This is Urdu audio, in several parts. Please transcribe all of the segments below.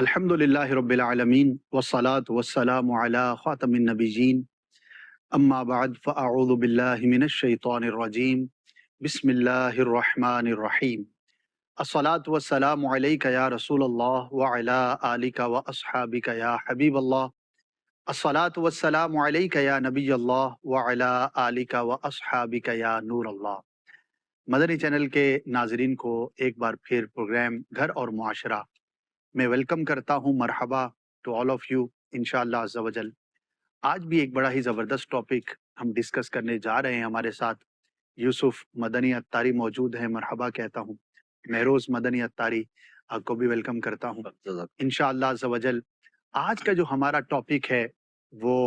الحمد للہ رب العالمین والصلاة والسلام علی خاتم النبیین اما بعد فاعوذ باللہ من الشیطان الرجیم بسم اللہ الرحمن الرحیم الصلاة والسلام علیک یا رسول اللہ وعلی آلک واصحابک یا حبیب اللہ الصلاة والسلام علیک یا نبی اللہ وعلی آلک واصحابک یا نور اللہ۔ مدنی چینل کے ناظرین کو ایک بار پھر پروگرام گھر اور معاشرہ میں ویلکم کرتا ہوں۔ مرحبا ٹو آل آف یو انشاءاللہ عز و جل۔ آج بھی ایک بڑا ہی زبردست ٹاپک ہم ڈسکس کرنے جا رہے ہیں۔ ہمارے ساتھ یوسف مدنی اتاری موجود ہیں، مرحبا کہتا ہوں۔ مہروز مدنی اتاری، آپ کو بھی ویلکم کرتا ہوں انشاءاللہ عز و جل۔ آج کا جو ہمارا ٹاپک ہے وہ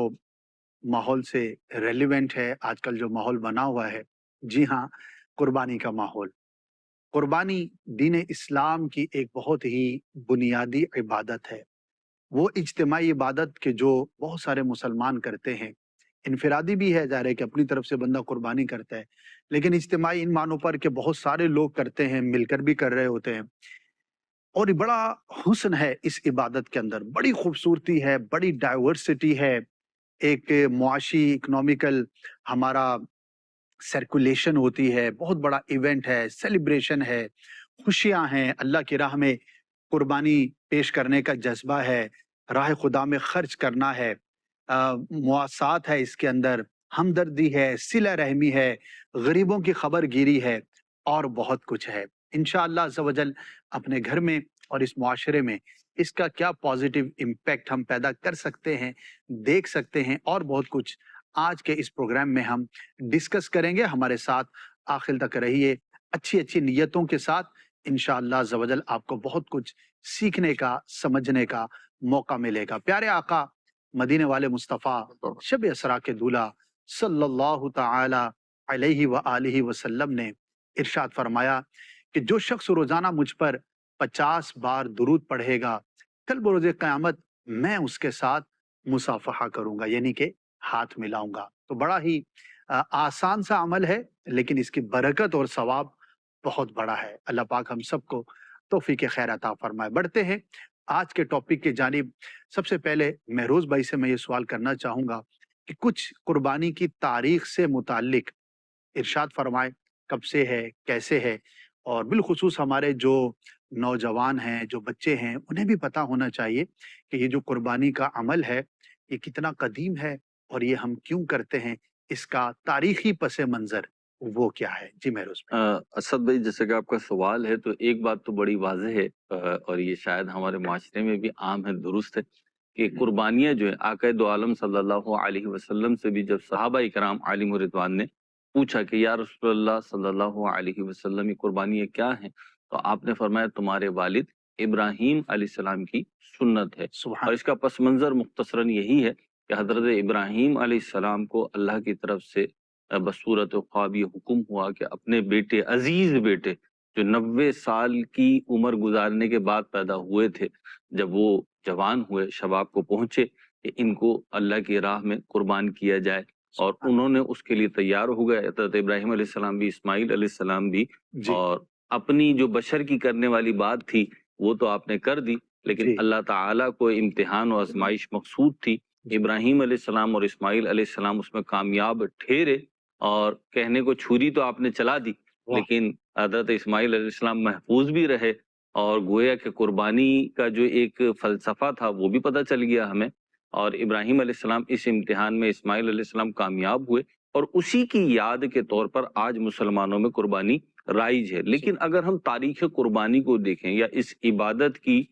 ماحول سے ریلیونٹ ہے۔ آج کل جو ماحول بنا ہوا ہے، جی ہاں، قربانی کا ماحول۔ قربانی دین اسلام کی ایک بہت ہی بنیادی عبادت ہے۔ وہ اجتماعی عبادت کے جو بہت سارے مسلمان کرتے ہیں، انفرادی بھی ہے، ظاہر ہے کہ اپنی طرف سے بندہ قربانی کرتا ہے، لیکن اجتماعی ان معنوں پر کہ بہت سارے لوگ کرتے ہیں، مل کر بھی کر رہے ہوتے ہیں۔ اور یہ بڑا حسن ہے اس عبادت کے اندر، بڑی خوبصورتی ہے، بڑی ڈائیورسٹی ہے، ایک معاشی اکنامیکل ہمارا سرکولیشن ہوتی ہے، بہت بڑا ایونٹ ہے، سیلیبریشن ہے، خوشیاں ہیں، اللہ کی راہ میں قربانی پیش کرنے کا جذبہ ہے، راہ خدا میں خرچ کرنا ہے، مواسات ہے، اس کے اندر ہمدردی ہے، صلہ رحمی ہے، غریبوں کی خبر گیری ہے، اور بہت کچھ ہے۔ انشاءاللہ عز و جل اپنے گھر میں اور اس معاشرے میں اس کا کیا پازیٹیو امپیکٹ ہم پیدا کر سکتے ہیں، دیکھ سکتے ہیں، اور بہت کچھ آج کے اس پروگرام میں ہم ڈسکس کریں گے۔ ہمارے ساتھ آخر تک رہیے، اچھی اچھی نیتوں کے ساتھ انشاءاللہ عز و جل آپ کو بہت کچھ سیکھنے کا، سمجھنے کا موقع ملے گا۔ پیارے آقا مدینے والے مصطفیٰ شب اسراء کے دولہ صلی اللہ تعالی علیہ وآلہ وسلم نے ارشاد فرمایا کہ جو شخص روزانہ مجھ پر 50 بار درود پڑھے گا، کل بروز قیامت میں اس کے ساتھ مصافحہ کروں گا، یعنی کہ ہاتھ ملاؤں گا۔ تو بڑا ہی آسان سا عمل ہے، لیکن اس کی برکت اور ثواب بہت بڑا ہے۔ اللہ پاک ہم سب کو توفیق خیر عطا فرمائے۔ بڑھتے ہیں آج کے ٹاپک کی جانب۔ سب سے پہلے مہروز بھائی سے میں یہ سوال کرنا چاہوں گا کہ کچھ قربانی کی تاریخ سے متعلق ارشاد فرمائے، کب سے ہے، کیسے ہے، اور بالخصوص ہمارے جو نوجوان ہیں، جو بچے ہیں، انہیں بھی پتہ ہونا چاہیے کہ یہ جو قربانی کا عمل ہے یہ کتنا قدیم ہے، اور یہ ہم کیوں کرتے ہیں، اس کا تاریخی پس منظر وہ کیا ہے۔ جی مہروز بھائی۔ اسد بھائی، جیسے کہ آپ کا سوال ہے تو ایک بات تو بڑی واضح ہے، اور یہ شاید ہمارے معاشرے میں بھی عام ہے، درست ہے، کہ قربانیاں جو ہے آقا دو عالم صلی اللہ علیہ وسلم سے بھی جب صحابہ کرام عالم و رضوان نے پوچھا کہ یا رسول اللہ صلی اللہ علیہ وسلم یہ قربانیاں کیا ہیں، تو آپ نے فرمایا تمہارے والد ابراہیم علیہ السلام کی سنت ہے۔ سبحان اور اس کا پس منظر مختصراً یہی ہے کہ حضرت ابراہیم علیہ السلام کو اللہ کی طرف سے بصورت خواب یہ حکم ہوا کہ اپنے بیٹے، عزیز بیٹے جو 90 سال کی عمر گزارنے کے بعد پیدا ہوئے تھے، جب وہ جوان ہوئے، شباب کو پہنچے، کہ ان کو اللہ کی راہ میں قربان کیا جائے، اور انہوں نے اس کے لیے تیار ہو گئے۔ حضرت ابراہیم علیہ السلام بھی، اسماعیل علیہ السلام بھی، جی اور اپنی جو بشر کی کرنے والی بات تھی وہ تو آپ نے کر دی، لیکن جی اللہ تعالیٰ کو امتحان و آزمائش مقصود تھی۔ ابراہیم علیہ السلام اور اسماعیل علیہ السلام اس میں کامیاب ٹھہرے، اور کہنے کو چھری تو آپ نے چلا دی، واہ، لیکن حضرت اسماعیل علیہ السلام محفوظ بھی رہے، اور گویا کہ قربانی کا جو ایک فلسفہ تھا وہ بھی پتہ چل گیا ہمیں، اور ابراہیم علیہ السلام اس امتحان میں، اسماعیل علیہ السلام کامیاب ہوئے، اور اسی کی یاد کے طور پر آج مسلمانوں میں قربانی رائج ہے۔ لیکن اگر ہم تاریخ قربانی کو دیکھیں یا اس عبادت کی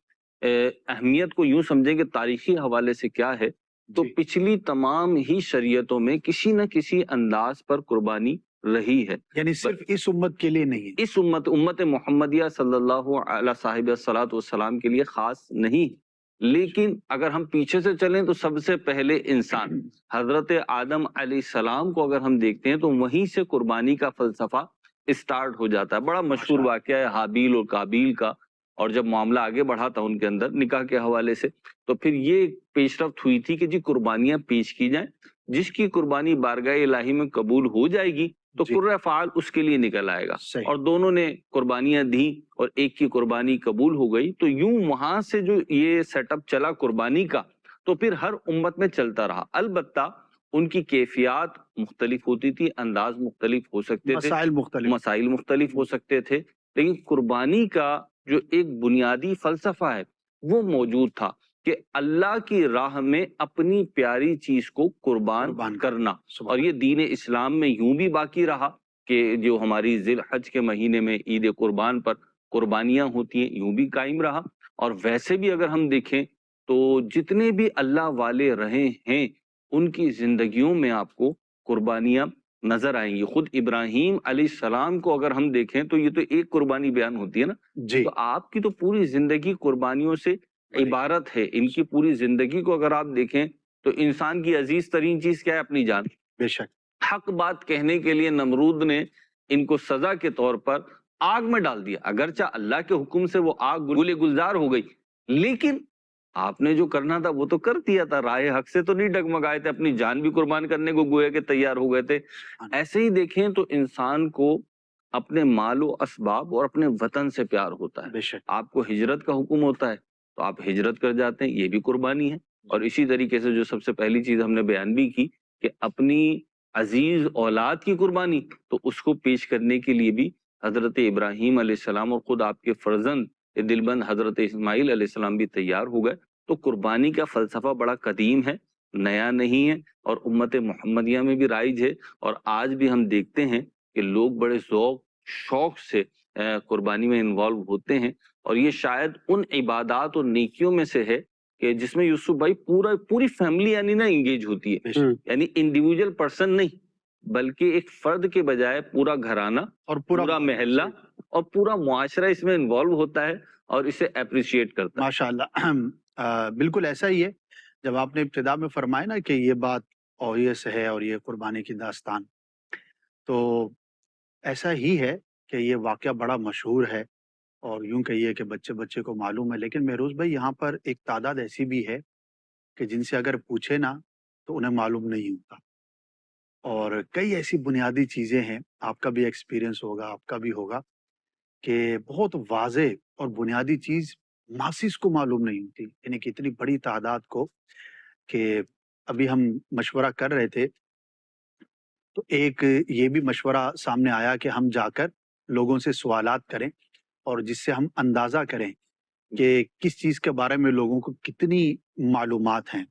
اہمیت کو یوں سمجھیں کہ تاریخی حوالے سے کیا ہے، تو جی پچھلی تمام ہی شریعتوں میں کسی نہ کسی انداز پر قربانی رہی ہے۔ یعنی صرف اس امت کے لیے نہیں ہے۔ اس امت محمدیہ صلی اللہ علیہ صاحب الصلاۃ والسلام کے لیے خاص نہیں، لیکن اگر ہم پیچھے سے چلیں تو سب سے پہلے انسان حضرت آدم علیہ السلام کو اگر ہم دیکھتے ہیں تو وہیں سے قربانی کا فلسفہ اسٹارٹ ہو جاتا ہے۔ بڑا مشہور ماشاء واقعہ ہے حابیل اور قابیل کا، اور جب معاملہ آگے بڑھا تھا ان کے اندر نکاح کے حوالے سے، تو پھر یہ پیش رفت ہوئی تھی کہ جی قربانیاں پیش کی جائیں، جس کی قربانی بارگاہ الہی میں قبول ہو جائے گی تو جی قرہ فعال اس کے لیے نکل آئے گا، صحیح اور دونوں نے قربانیاں دی اور ایک کی قربانی قبول ہو گئی، تو یوں وہاں سے جو یہ سیٹ اپ چلا قربانی کا، تو پھر ہر امت میں چلتا رہا۔ البتہ ان کی کیفیات مختلف ہوتی تھی، انداز مختلف ہو سکتے تھے، مسائل مختلف مسائل مختلف ہو سکتے تھے، لیکن قربانی کا جو ایک بنیادی فلسفہ ہے وہ موجود تھا کہ اللہ کی راہ میں اپنی پیاری چیز کو قربان قربان کرنا۔ اور سبحان یہ دین اسلام میں یوں بھی باقی رہا کہ جو ہماری ذی الحج کے مہینے میں عید قربان پر قربانیاں ہوتی ہیں، یوں بھی قائم رہا۔ اور ویسے بھی اگر ہم دیکھیں تو جتنے بھی اللہ والے رہے ہیں ان کی زندگیوں میں آپ کو قربانیاں نظر آئیں گی۔ خود ابراہیم علیہ السلام کو اگر ہم دیکھیں تو یہ تو ایک قربانی بیان ہوتی ہے نا، جی تو آپ کی تو پوری زندگی قربانیوں سے بڑی عبارت ہے۔ ان کی پوری زندگی کو اگر آپ دیکھیں تو انسان کی عزیز ترین چیز کیا ہے؟ اپنی جان۔ بے شک حق بات کہنے کے لیے نمرود نے ان کو سزا کے طور پر آگ میں ڈال دیا، اگرچہ اللہ کے حکم سے وہ آگ گلے گلزار ہو گئی، لیکن آپ نے جو کرنا تھا وہ تو کر دیا تھا، راہ حق سے تو نہیں ڈگمگائے تھے، اپنی جان بھی قربان کرنے کو گویا کہ تیار ہو گئے تھے۔ ایسے ہی دیکھیں تو انسان کو اپنے مال و اسباب اور اپنے وطن سے پیار ہوتا ہے۔ بے شک آپ کو ہجرت کا حکم ہوتا ہے تو آپ ہجرت کر جاتے ہیں، یہ بھی قربانی ہے۔ اور اسی طریقے سے جو سب سے پہلی چیز ہم نے بیان بھی کی کہ اپنی عزیز اولاد کی قربانی، تو اس کو پیش کرنے کے لیے بھی حضرت ابراہیم علیہ السلام اور خود آپ کے فرزند دلبند حضرت اسماعیل علیہ السلام بھی تیار ہو گئے۔ تو قربانی کا فلسفہ بڑا قدیم ہے، نیا نہیں ہے، اور امت محمدیہ میں بھی رائج ہے، اور آج بھی ہم دیکھتے ہیں کہ لوگ بڑے ذوق شوق سے قربانی میں انوالو ہوتے ہیں۔ اور یہ شاید ان عبادات اور نیکیوں میں سے ہے کہ جس میں یوسف بھائی پوری فیملی یعنی نا انگیج ہوتی ہے، بے شک یعنی انڈیویجول پرسن نہیں بلکہ ایک فرد کے بجائے پورا گھرانہ، اور پورا محلہ اور پورا معاشرہ اس میں انوالو ہوتا ہے اور اسے اپریشیٹ کرتا ہے۔ ماشاء اللہ بالکل ایسا ہی ہے۔ جب آپ نے ابتدا میں فرمایا نا کہ یہ بات اویس ہے اور یہ قربانی کی داستان، تو ایسا ہی ہے کہ یہ واقعہ بڑا مشہور ہے اور یوں کہیے کہ بچے بچے کو معلوم ہے، لیکن مہروز بھائی یہاں پر ایک تعداد ایسی بھی ہے کہ جن سے اگر پوچھے نا تو انہیں معلوم نہیں ہوتا، اور کئی ایسی بنیادی چیزیں ہیں، آپ کا بھی ایکسپیرینس ہوگا، آپ کا بھی ہوگا، کہ بہت واضح اور بنیادی چیز ماسس کو معلوم نہیں ہوتی، یعنی کہ اتنی بڑی تعداد کو، کہ ابھی ہم مشورہ کر رہے تھے تو ایک یہ بھی مشورہ سامنے آیا کہ ہم جا کر لوگوں سے سوالات کریں اور جس سے ہم اندازہ کریں کہ کس چیز کے بارے میں لوگوں کو کتنی معلومات ہیں۔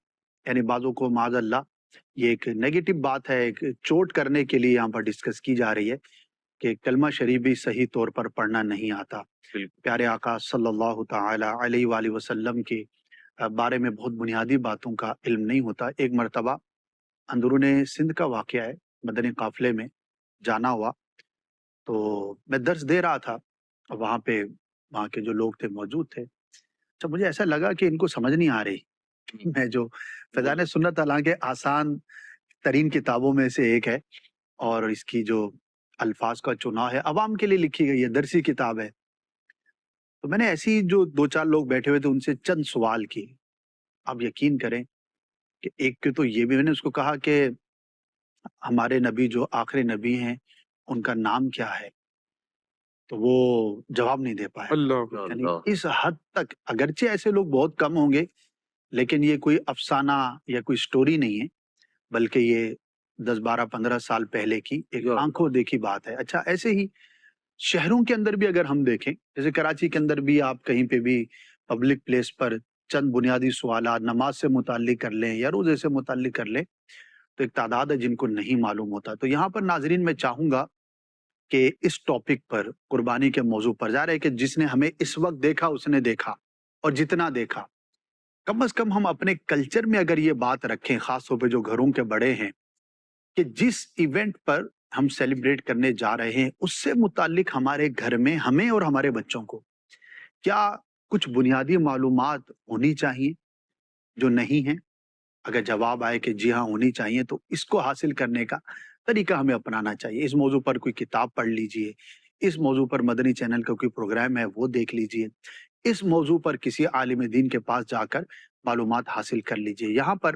یعنی بعضوں کو معاذ اللہ یہ ایک نیگیٹو بات ہے، ایک چوٹ کرنے کے لیے یہاں پر ڈسکس کی جا رہی ہے کہ کلمہ شریف بھی صحیح طور پر پڑھنا نہیں آتا۔ پیارے آقا صلی اللہ تعالی علیہ وآلہ وسلم کے بارے میں بہت بنیادی باتوں کا علم نہیں ہوتا۔ ایک مرتبہ اندرون سندھ کا واقعہ ہے، مدنی قافلے میں جانا ہوا، تو میں درس دے رہا تھا، وہاں پہ وہاں کے جو لوگ تھے موجود تھے، تو مجھے ایسا لگا کہ ان کو سمجھ نہیں آ رہی میں جو فیضان سنت حالانکہ آسان ترین کتابوں میں سے ایک ہے، اور اس کی جو الفاظ کا چناؤ ہے عوام کے لیے لکھی گئی ہے، درسی کتاب ہے، تو میں نے ایسی جو دو چار لوگ بیٹھے ہوئے تھے ان سے چند سوال کیے۔ آپ یقین کریں کہ ایک کے تو یہ بھی میں نے اس کو کہا کہ ہمارے نبی جو آخری نبی ہیں ان کا نام کیا ہے، تو وہ جواب نہیں دے پایا۔ یعنی اس حد تک اگرچہ ایسے لوگ بہت کم ہوں گے، لیکن یہ کوئی افسانہ یا کوئی سٹوری نہیں ہے، بلکہ یہ 10 12 15 سال پہلے کی ایک آنکھوں دیکھی بات ہے۔ اچھا ایسے ہی شہروں کے اندر بھی اگر ہم دیکھیں، جیسے کراچی کے اندر بھی آپ کہیں پہ بھی پبلک پلیس پر چند بنیادی سوالات نماز سے متعلق کر لیں یا روزے سے متعلق کر لیں تو ایک تعداد ہے جن کو نہیں معلوم ہوتا۔ تو یہاں پر ناظرین میں چاہوں گا کہ اس ٹاپک پر، قربانی کے موضوع پر، ظاہر ہے کہ جس نے ہمیں اس وقت دیکھا اس نے دیکھا، اور جتنا دیکھا کم از کم ہم اپنے کلچر میں اگر یہ بات رکھیں، خاص طور پہ جو گھروں کے بڑے ہیں، کہ جس ایونٹ پر ہم سیلیبریٹ کرنے جا رہے ہیں اس سے متعلق ہمارے گھر میں ہمیں اور ہمارے بچوں کو کیا کچھ بنیادی معلومات ہونی چاہیے جو نہیں ہیں۔ اگر جواب آئے کہ جی ہاں ہونی چاہیے تو اس کو حاصل کرنے کا طریقہ ہمیں اپنانا چاہیے۔ اس موضوع پر کوئی کتاب پڑھ لیجئے، اس موضوع پر مدنی چینل کا کوئی پروگرام ہے وہ دیکھ لیجئے، اس موضوع پر کسی عالم دین کے پاس جا کر معلومات حاصل کر لیجئے۔ یہاں پر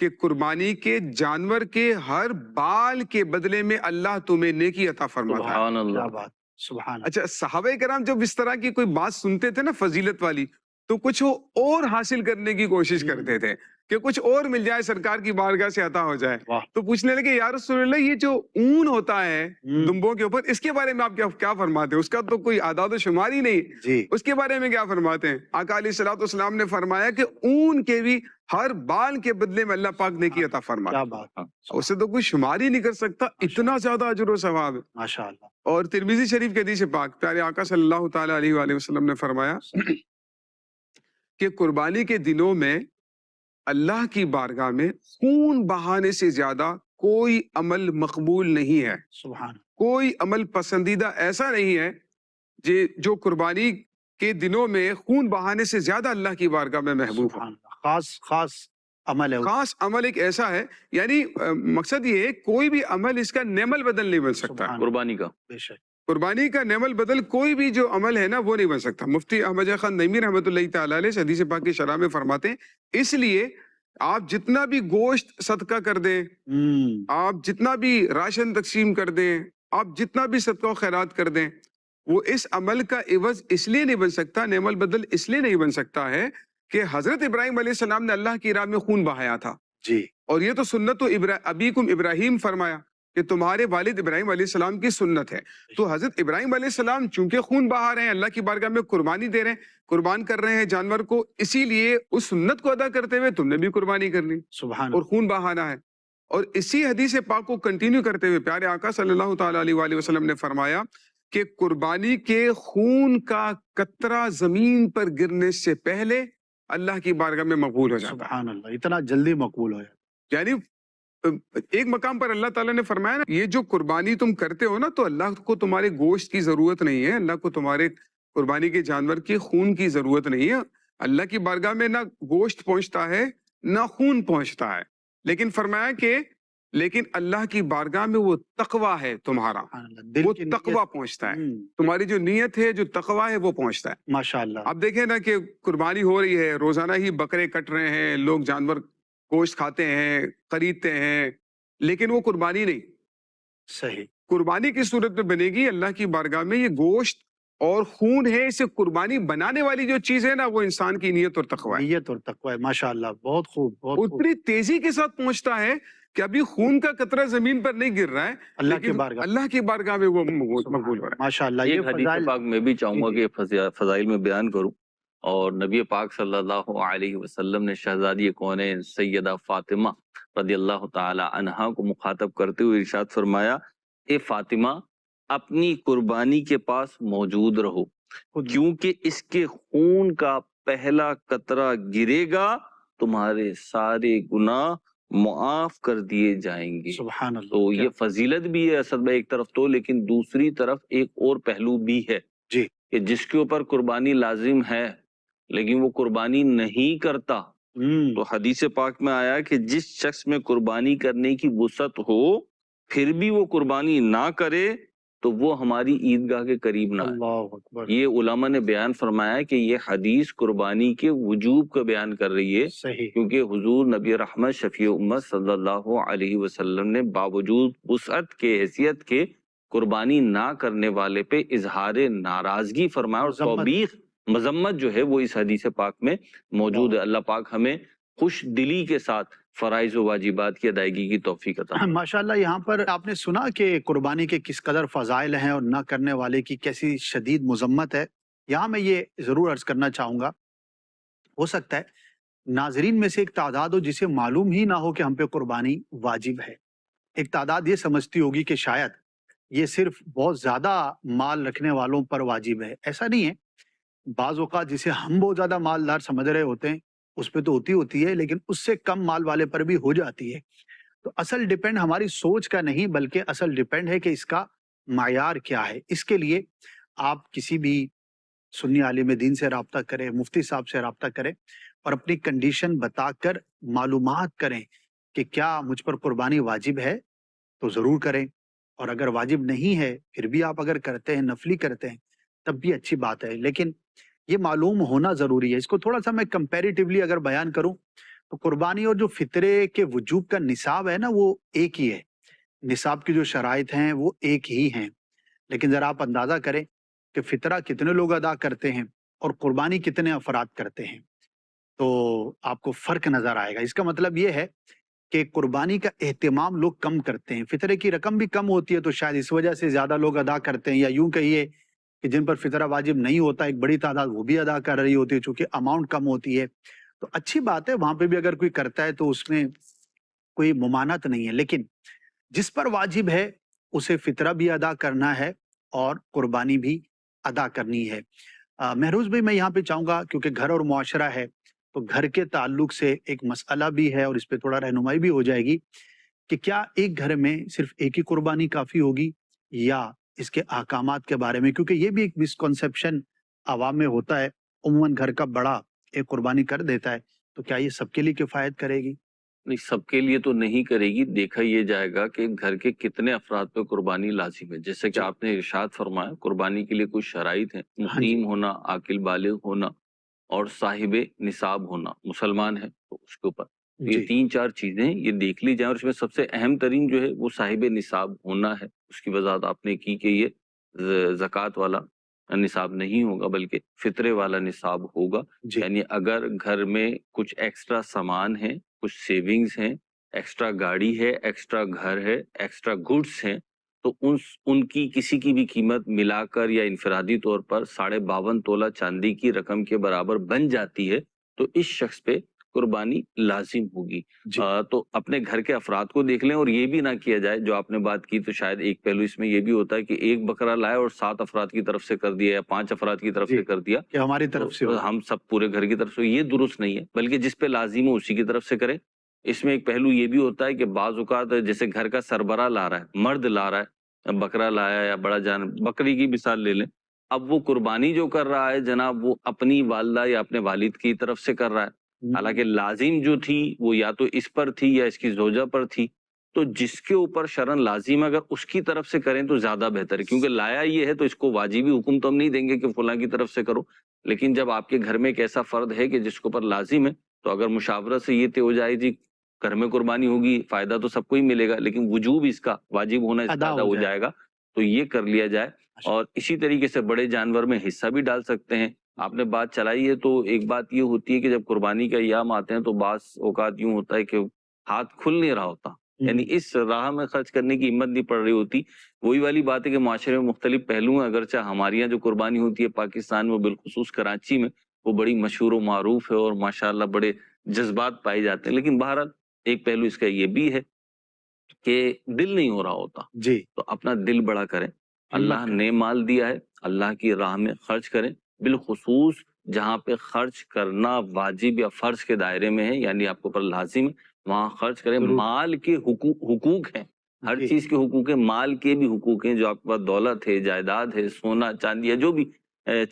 کہ قربانی کے جانور کے ہر بال کے بدلے میں اللہ تمہیں نیکی عطا فرماتا ہے۔ سبحان کیا اللہ۔ بات، سبحان اچھا، صحابہ کرام جب اس طرح کی کوئی بات سنتے تھے نا فضیلت والی، تو کچھ وہ اور حاصل کرنے کی کوشش کرتے تھے کہ کچھ اور مل جائے، سرکار کی بارگاہ سے عطا ہو جائے۔ واہ۔ تو پوچھنے لگے یا رسول اللہ، یہ جو اون ہوتا ہے ہم، دمبوں کے اوپر، اس کے بارے میں آپ کیا فرماتے ہیں؟ اس کا تو کوئی اعداد و شمار ہی نہیں، جی اس کے بارے میں کیا فرماتے ہیں؟ آقا علیہ الصلوۃ والسلام نے فرمایا کہ اون کے بھی ہر بال کے بدلے میں اللہ پاک نیکی عطا فرماتا کیا ہے۔ بات، اسے تو کوئی شمار ہی نہیں کر سکتا، اتنا زیادہ اجر و ثواب ہے۔ ماشاء اللہ۔ اور ترمذی شریف کے حدیث پاک پیارے آقا صلی اللہ تعالی علیہ وآلہ وسلم نے فرمایا کہ قربانی کے دنوں میں اللہ کی بارگاہ میں خون بہانے سے زیادہ کوئی عمل مقبول نہیں ہے، سبحان کوئی عمل پسندیدہ ایسا نہیں ہے جو قربانی کے دنوں میں خون بہانے سے زیادہ اللہ کی بارگاہ میں محبوب ہو۔ سبحان اللہ، خاص عمل ہے۔ خاص عمل ایک ایسا ہے، یعنی مقصد یہ ہے کوئی بھی عمل اس کا نعم البدل نہیں بن سکتا۔ سبحان قربانی کا بے شک۔ قربانی کا نعم البدل کوئی بھی جو عمل ہے نا وہ نہیں بن سکتا۔ مفتی احمد خان نعیمی رحمۃ اللہ تعالی علیہ حدیث پاک کی شرح میں فرماتے ہیں، اس لیے آپ جتنا بھی گوشت صدقہ کر دیں، آپ جتنا بھی راشن تقسیم کر دیں، آپ جتنا بھی صدقہ و خیرات کر دیں، وہ اس عمل کا عوض اس لیے نہیں بن سکتا، نعم البدل اس لیے نہیں بن سکتا ہے کہ حضرت ابراہیم علیہ السلام نے اللہ کی راہ میں خون بہایا تھا، جی اور یہ تو سنت ابیکم ابراہیم فرمایا کہ تمہارے والد ابراہیم علیہ السلام کی سنت ہے۔ تو حضرت ابراہیم علیہ السلام چونکہ خون بہا رہے ہیں، اللہ کی بارگاہ میں قربانی دے رہے ہیں، قربان کر رہے ہیں جانور کو، اسی لیے اس سنت کو ادا کرتے ہوئے تم نے بھی قربانی کرنی سبحان اور خون بہانا ہے۔ اور اسی حدیث پاک کو کنٹینیو کرتے ہوئے پیارے آقا صلی اللہ تعالی علیہ وآلہ وسلم نے فرمایا کہ قربانی کے خون کا قطرہ زمین پر گرنے سے پہلے اللہ کی بارگاہ میں مقبول ہو جاتا ہے۔ سبحان اللہ، اتنا جلدی مقبول ہو جاتا۔ یعنی ایک مقام پر اللہ تعالیٰ نے فرمایا نا، یہ جو قربانی تم کرتے ہو نا، تو اللہ کو تمہارے گوشت کی ضرورت نہیں ہے، اللہ کو تمہارے قربانی کے جانور کے خون کی ضرورت نہیں ہے۔ اللہ کی بارگاہ میں نہ گوشت پہنچتا ہے نہ خون پہنچتا ہے، لیکن فرمایا کہ لیکن اللہ کی بارگاہ میں وہ تقویٰ ہے تمہارا، سبحان اللہ، دل وہ کی نیت۔ تقویٰ پہنچتا ہے، ہم، تمہاری جو نیت ہے، جو تقویٰ ہے، وہ پہنچتا ہے۔ ماشاء اللہ۔ آپ دیکھیں نا کہ قربانی ہو رہی ہے، روزانہ ہی بکرے کٹ رہے ہیں لوگ، جانور گوشت کھاتے ہیں، خریدتے ہیں، لیکن وہ قربانی نہیں۔ صحیح۔ قربانی کی صورت میں بنے گی اللہ کی بارگاہ میں، یہ گوشت اور خون ہے، اسے قربانی بنانے والی جو چیز ہے نا، وہ انسان کی نیت اور تقویٰ ہے۔ نیت اور تقوی ہے، ماشاء اللہ، بہت خوب، بہت خوب۔ اتنی تیزی کے ساتھ پہنچتا ہے کہ ابھی خون کا قطرہ زمین پر نہیں گر رہا ہے، اللہ کی لیکن بارگاہ اللہ کی بارگاہ میں وہ مقبول ہو رہا ہے۔ ماشاء اللہ۔ ایک یہ حدیث فضائل، پاک میں بھی چاہوں گا جی، کہ فضائل میں بیان کروں، اور نبی پاک صلی اللہ علیہ وسلم نے شہزادی کونین سیدہ فاطمہ رضی اللہ تعالی عنہا کو مخاطب کرتے ہوئے ارشاد فرمایا، اے فاطمہ، اپنی قربانی کے پاس موجود رہو، خود کیونکہ اس کے خون کا پہلا قطرہ گرے گا تمہارے سارے گناہ معاف کر دیے جائیں گے۔ سبحان اللہ۔ تو کیا- یہ فضیلت بھی ہے اسد بھائی ایک طرف تو، لیکن دوسری طرف ایک اور پہلو بھی ہے جی۔ کہ جس کے اوپر قربانی لازم ہے لیکن وہ قربانی نہیں کرتا، ہم، تو حدیث پاک میں آیا کہ جس شخص میں قربانی کرنے کی وسعت ہو پھر بھی وہ قربانی نہ کرے تو وہ ہماری عیدگاہ کے قریب نہ آئے۔ اللہ اکبر۔ یہ علماء نے بیان فرمایا کہ یہ حدیث قربانی کے وجوب کا بیان کر رہی ہے، صحیح۔ کیونکہ حضور نبی رحمت شفیع امت صلی اللہ علیہ وسلم نے باوجود وسعت کے حیثیت کے قربانی نہ کرنے والے پہ اظہار ناراضگی فرمایا، اور مذمت۔ توبیخ، مذمت جو ہے وہ اس حدیث پاک میں موجود ہے۔ اللہ پاک ہمیں خوش دلی کے ساتھ فرائض و واجبات کی ادائیگی کی توفیق عطا فرمائے۔ ماشاءاللہ، یہاں پر آپ نے سنا کہ قربانی کے کس قدر فضائل ہیں اور نہ کرنے والے کی کیسی شدید مذمت ہے۔ یہاں میں یہ ضرور عرض کرنا چاہوں گا، ہو سکتا ہے ناظرین میں سے ایک تعداد ہو جسے معلوم ہی نہ ہو کہ ہم پہ قربانی واجب ہے۔ ایک تعداد یہ سمجھتی ہوگی کہ شاید یہ صرف بہت زیادہ مال رکھنے والوں پر واجب ہے۔ ایسا نہیں ہے۔ بعض اوقات جسے ہم بہت زیادہ مالدار سمجھ رہے ہوتے ہیں اس پہ تو ہوتی ہے، لیکن اس سے کم مال والے پر بھی ہو جاتی ہے۔ تو اصل ڈیپینڈ ہماری سوچ کا نہیں، بلکہ اصل ڈیپینڈ ہے کہ اس کا معیار کیا ہے۔ اس کے لیے آپ کسی بھی سنی عالم دین سے رابطہ کریں، مفتی صاحب سے رابطہ کریں اور اپنی کنڈیشن بتا کر معلومات کریں کہ کیا مجھ پر قربانی واجب ہے تو ضرور کریں، اور اگر واجب نہیں ہے پھر بھی آپ اگر کرتے ہیں، نفلی کرتے ہیں، تب بھی اچھی بات ہے، لیکن یہ معلوم ہونا ضروری ہے۔ اس کو تھوڑا سا میں کمپیریٹیولی اگر بیان کروں تو قربانی اور جو فطرے کے وجوب کا نصاب ہے نا وہ ایک ہی ہے، نصاب کی جو شرائط ہیں وہ ایک ہی ہیں، لیکن ذرا آپ اندازہ کریں کہ فطرہ کتنے لوگ ادا کرتے ہیں اور قربانی کتنے افراد کرتے ہیں، تو آپ کو فرق نظر آئے گا۔ اس کا مطلب یہ ہے کہ قربانی کا اہتمام لوگ کم کرتے ہیں، فطرے کی رقم بھی کم ہوتی ہے تو شاید اس وجہ سے زیادہ لوگ ادا کرتے ہیں، یا یوں کہیے کہ جن پر فطرہ واجب نہیں ہوتا ایک بڑی تعداد وہ بھی ادا کر رہی ہوتی ہے چونکہ اماؤنٹ کم ہوتی ہے۔ تو اچھی بات ہے، وہاں پہ بھی اگر کوئی کرتا ہے تو اس میں کوئی ممانعت نہیں ہے، لیکن جس پر واجب ہے اسے فطرہ بھی ادا کرنا ہے اور قربانی بھی ادا کرنی ہے۔ مہروز بھائی میں یہاں پہ چاہوں گا کیونکہ گھر اور معاشرہ ہے تو گھر کے تعلق سے ایک مسئلہ بھی ہے اور اس پہ تھوڑا رہنمائی بھی ہو جائے گی کہ کیا ایک گھر میں صرف ایک ہی قربانی کافی ہوگی یا اس کے احکامات کے بارے میں، کیونکہ یہ بھی ایک مسکنسیپشن عوام میں ہوتا ہے، عموماً گھر کا بڑا ایک قربانی کر دیتا ہے، تو کیا یہ سب کے لیے کفایت کرے گی؟ نہیں، سب کے لیے تو نہیں کرے گی، دیکھا یہ جائے گا کہ گھر کے کتنے افراد پہ قربانی لازم ہے۔ جیسے کہ جی آپ نے ارشاد فرمایا قربانی کے لیے کچھ شرائط ہیں، ہاں جی مقیم ہونا، عاقل بالغ ہونا اور صاحب نصاب ہونا، مسلمان ہے تو اس کے اوپر تو یہ جی 3-4 چیزیں ہیں، یہ دیکھ لی جائیں، اور اس میں سب سے اہم ترین جو ہے وہ صاحب نصاب ہونا ہے۔ اس کی وضاحت آپ نے کی کہ یہ زکوٰۃ والا نصاب نہیں ہوگا بلکہ فطرے والا نصاب ہوگا۔ جی یعنی اگر گھر میں کچھ ایکسٹرا سامان ہے، کچھ سیونگز ہیں، ایکسٹرا گاڑی ہے، ایکسٹرا گھر ہے، ایکسٹرا گڈس ہیں، تو ان کی کسی کی بھی قیمت ملا کر یا انفرادی طور پر 52.5 تولہ چاندی کی رقم کے برابر بن جاتی ہے تو اس شخص پہ قربانی لازم ہوگی۔ جی تو اپنے گھر کے افراد کو دیکھ لیں، اور یہ بھی نہ کیا جائے جو آپ نے بات کی، تو شاید ایک پہلو اس میں یہ بھی ہوتا ہے کہ ایک بکرا لائے اور 7 افراد کی طرف سے کر دیا یا 5 افراد کی طرف جی سے کر دیا، کہ ہماری تو طرف سے ہو۔ ہم سب پورے گھر کی طرف سے، یہ درست نہیں ہے، بلکہ جس پہ لازم ہو اسی کی طرف سے کریں۔ اس میں ایک پہلو یہ بھی ہوتا ہے کہ بعض اوقات جیسے گھر کا سربراہ لا رہا ہے، مرد لا رہا ہے، بکرا لایا یا بڑا بکری کی مثال لے لیں، اب وہ قربانی جو کر رہا ہے جناب وہ اپنی والدہ یا اپنے والد کی طرف سے کر رہا ہے، حالانکہ لازم جو تھی وہ یا تو اس پر تھی یا اس کی زوجہ پر تھی، تو جس کے اوپر شرعن لازم ہے اگر اس کی طرف سے کریں تو زیادہ بہتر ہے، کیونکہ لایا یہ ہے تو اس کو واجبی حکم تو ہم نہیں دیں گے کہ فلاں کی طرف سے کرو، لیکن جب آپ کے گھر میں ایک ایسا فرد ہے کہ جس کے اوپر لازم ہے تو اگر مشاورت سے یہ طے ہو جائے جی گھر میں قربانی ہوگی، فائدہ تو سب کو ہی ملے گا لیکن وجوب اس کا، واجب ہونا اس کا ادا ادا ہو ہو جائے۔ جائے گا، تو یہ کر لیا جائے۔ اور اسی طریقے سے بڑے جانور میں حصہ بھی ڈال سکتے ہیں۔ آپ نے بات چلائی ہے تو ایک بات یہ ہوتی ہے کہ جب قربانی کا ایام آتے ہیں تو بعض اوقات یوں ہوتا ہے کہ ہاتھ کھل نہیں رہا ہوتا، یعنی اس راہ میں خرچ کرنے کی ہمت نہیں پڑ رہی ہوتی۔ وہی والی بات ہے کہ معاشرے میں مختلف پہلو ہیں، اگرچہ ہمارے یہاں جو قربانی ہوتی ہے پاکستان میں بالخصوص کراچی میں وہ بڑی مشہور و معروف ہے اور ماشاءاللہ بڑے جذبات پائے جاتے ہیں، لیکن بہرحال ایک پہلو اس کا یہ بھی ہے کہ دل نہیں ہو رہا ہوتا، جی تو اپنا دل بڑا کریں، ہمت اللہ کریں۔ نے مال دیا ہے، اللہ کی راہ میں خرچ کریں، بالخصوص جہاں پہ خرچ کرنا واجب یا فرض کے دائرے میں ہے، یعنی آپ کو پر لازم ہے وہاں خرچ کریں۔ ضرور مال کے حقوق ہیں، ہر جی چیز کے حقوق ہیں، مال کے بھی حقوق ہیں، جو آپ کے پاس دولت ہے، جائیداد ہے، سونا چاندی ہے، جو بھی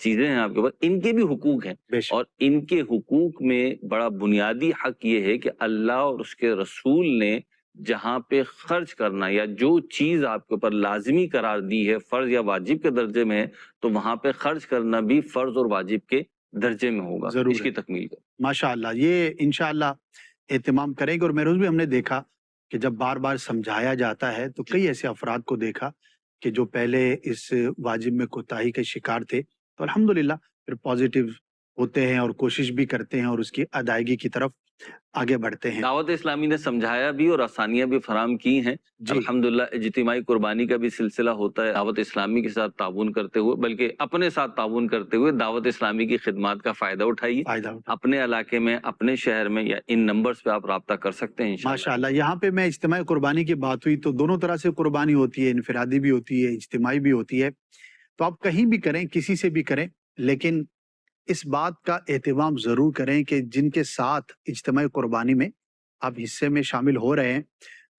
چیزیں ہیں آپ کے پاس، ان کے بھی حقوق ہیں، بے شک اور ان کے حقوق میں بڑا بنیادی حق یہ ہے کہ اللہ اور اس کے رسول نے جہاں پہ خرچ کرنا یا جو چیز آپ کے اوپر لازمی قرار دی ہے، فرض یا واجب کے درجے میں ہے، تو وہاں پہ خرچ کرنا بھی فرض اور واجب کے درجے میں ہوگا، اس ضرور ہے، کی تکمیل کا۔ ماشاءاللہ یہ انشاءاللہ اہتمام کریں گے۔ اور مہروز بھی ہم نے دیکھا کہ جب بار بار سمجھایا جاتا ہے تو کئی ایسے افراد کو دیکھا کہ جو پہلے اس واجب میں کوتاہی کے شکار تھے تو الحمدللہ پھر پازیٹیو ہوتے ہیں اور کوشش بھی کرتے ہیں اور اس کی ادائیگی کی طرف آگے بڑھتے ہیں۔ دعوت اسلامی نے سمجھایا بھی اور آسانیاں بھی فراہم کی ہیں، جی الحمدللہ اجتماعی قربانی کا بھی سلسلہ ہوتا ہے، دعوت اسلامی کے ساتھ تعاون کرتے ہوئے، بلکہ اپنے ساتھ تعاون کرتے ہوئے دعوت اسلامی کی خدمات کا فائدہ اٹھائیے، فائدہ اٹھا۔ اپنے علاقے میں، اپنے شہر میں، یا ان نمبرز پہ آپ رابطہ کر سکتے ہیں انشاءاللہ۔ ماشاءاللہ یہاں پہ میں اجتماعی قربانی کی بات ہوئی تو دونوں طرح سے قربانی ہوتی ہے، انفرادی بھی ہوتی ہے، اجتماعی بھی ہوتی ہے، تو آپ کہیں بھی کریں، کسی سے بھی کریں، لیکن اس بات کا اہتمام ضرور کریں کہ جن کے ساتھ اجتماعی قربانی میں آپ حصے میں شامل ہو رہے ہیں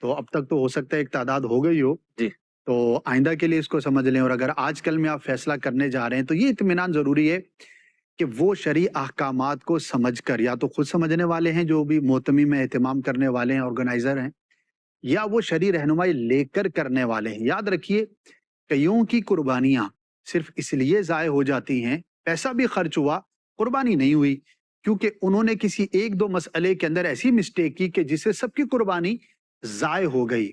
تو اب تک تو ہو سکتا ہے ایک تعداد ہو گئی ہو، جی تو آئندہ کے لیے اس کو سمجھ لیں، اور اگر آج کل میں آپ فیصلہ کرنے جا رہے ہیں تو یہ اطمینان ضروری ہے کہ وہ شرعی احکامات کو سمجھ کر یا تو خود سمجھنے والے ہیں جو بھی محتمی میں اہتمام کرنے والے ہیں، آرگنائزر ہیں، یا وہ شرعی رہنمائی لے کر کرنے والے ہیں۔ یاد رکھیے کئیوں کی قربانیاں صرف اس لیے ضائع ہو جاتی ہیں، پیسہ بھی خرچ ہوا، قربانی نہیں ہوئی، کیونکہ انہوں نے کسی ایک دو مسئلے کے اندر ایسی مسٹیک کی کہ جس سے سب کی قربانی ضائع ہو گئی.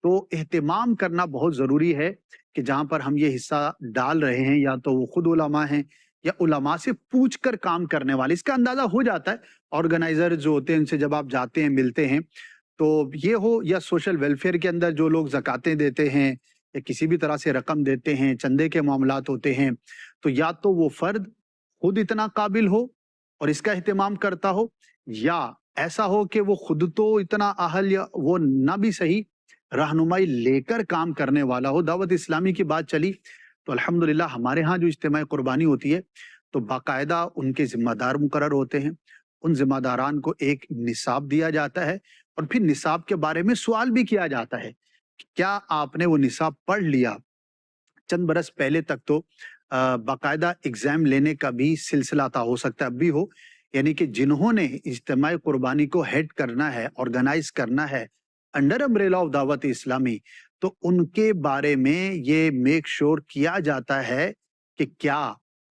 تو اہتمام کرنا بہت ضروری ہے کہ جہاں پر ہم یہ حصہ ڈال رہے ہیں یا تو وہ خود علماء ہیں یا علماء سے پوچھ کر کام کرنے والے. اس کا اندازہ ہو جاتا ہے آرگنائزر جو ہوتے ہیں ان سے جب آپ جاتے ہیں ملتے ہیں تو یہ ہو یا سوشل ویلفیئر کے اندر جو لوگ زکاتیں دیتے ہیں یا کسی بھی طرح سے رقم دیتے ہیں, چندے کے معاملات ہوتے ہیں, تو یا تو وہ فرد خود اتنا قابل ہو اور اس کا اہتمام کرتا ہو, یا ایسا ہو کہ وہ خود تو اتنا اہل یا وہ نہ بھی صحیح رہنمائی لے کر کام کرنے والا ہو. دعوت اسلامی کی بات چلی تو الحمدللہ ہمارے ہاں جو اجتماع قربانی ہوتی ہے تو باقاعدہ ان کے ذمہ دار مقرر ہوتے ہیں. ان ذمہ داران کو ایک نصاب دیا جاتا ہے اور پھر نصاب کے بارے میں سوال بھی کیا جاتا ہے کہ کیا آپ نے وہ نصاب پڑھ لیا. چند برس پہلے تک تو باقاعدہ ایگزام لینے کا بھی سلسلہ تھا, ہو سکتا ہے اب بھی ہو, یعنی کہ جنہوں نے اجتماع قربانی کو ہیڈ کرنا ہے, آرگنائز کرنا ہے انڈر امبریلا آف دعوت اسلامی, تو ان کے بارے میں یہ میک شور کیا جاتا ہے کہ کیا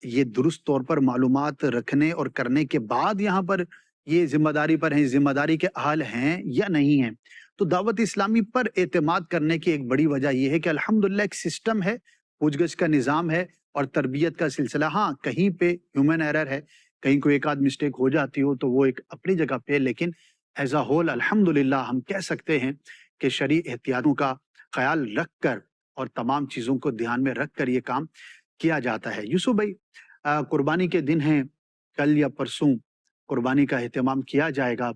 یہ درست طور پر معلومات رکھنے اور کرنے کے بعد یہاں پر یہ ذمہ داری پر ہیں, ذمہ داری کے اہل ہیں یا نہیں ہیں. تو دعوت اسلامی پر اعتماد کرنے کی ایک بڑی وجہ یہ ہے کہ الحمدللہ ایک سسٹم ہے, پوچھ گچھ کا نظام ہے اور تربیت کا سلسلہ. ہاں کہیں پہ ہیومن ایرر ہے, کہیں کوئی ایک آدھ مسٹیک ہو جاتی ہو تو وہ ایک اپنی جگہ پہ, لیکن ایز اے ہول الحمدللہ ہم کہہ سکتے ہیں کہ شرعی احتیاطوں کا خیال رکھ کر اور تمام چیزوں کو دھیان میں رکھ کر یہ کام کیا جاتا ہے. یوسف بھائی, قربانی کے دن ہیں, کل یا پرسوں قربانی کا اہتمام کیا جائے گا,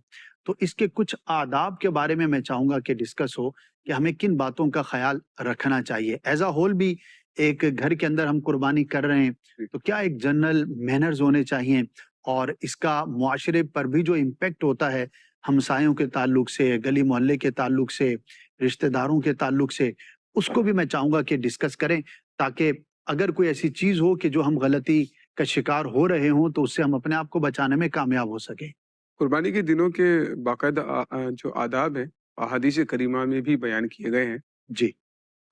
تو اس کے کچھ آداب کے بارے میں چاہوں گا کہ ڈسکس ہو کہ ہمیں کن باتوں کا خیال رکھنا چاہیے. ایز اے ہول بھی ایک گھر کے اندر ہم قربانی کر رہے ہیں تو کیا ایک جنرل مینرز ہونے چاہیے, اور اس کا معاشرے پر بھی جو امپیکٹ ہوتا ہے ہمسایوں کے تعلق سے, گلی محلے کے تعلق سے, رشتہ داروں کے تعلق سے, اس کو بھی میں چاہوں گا کہ ڈسکس کریں تاکہ اگر کوئی ایسی چیز ہو کہ جو ہم غلطی کا شکار ہو رہے ہوں تو اس سے ہم اپنے آپ کو بچانے میں کامیاب ہو سکیں. قربانی کے دنوں کے باقاعدہ جو آداب ہیں احادیث کریمہ میں بھی بیان کیے گئے ہیں. جی,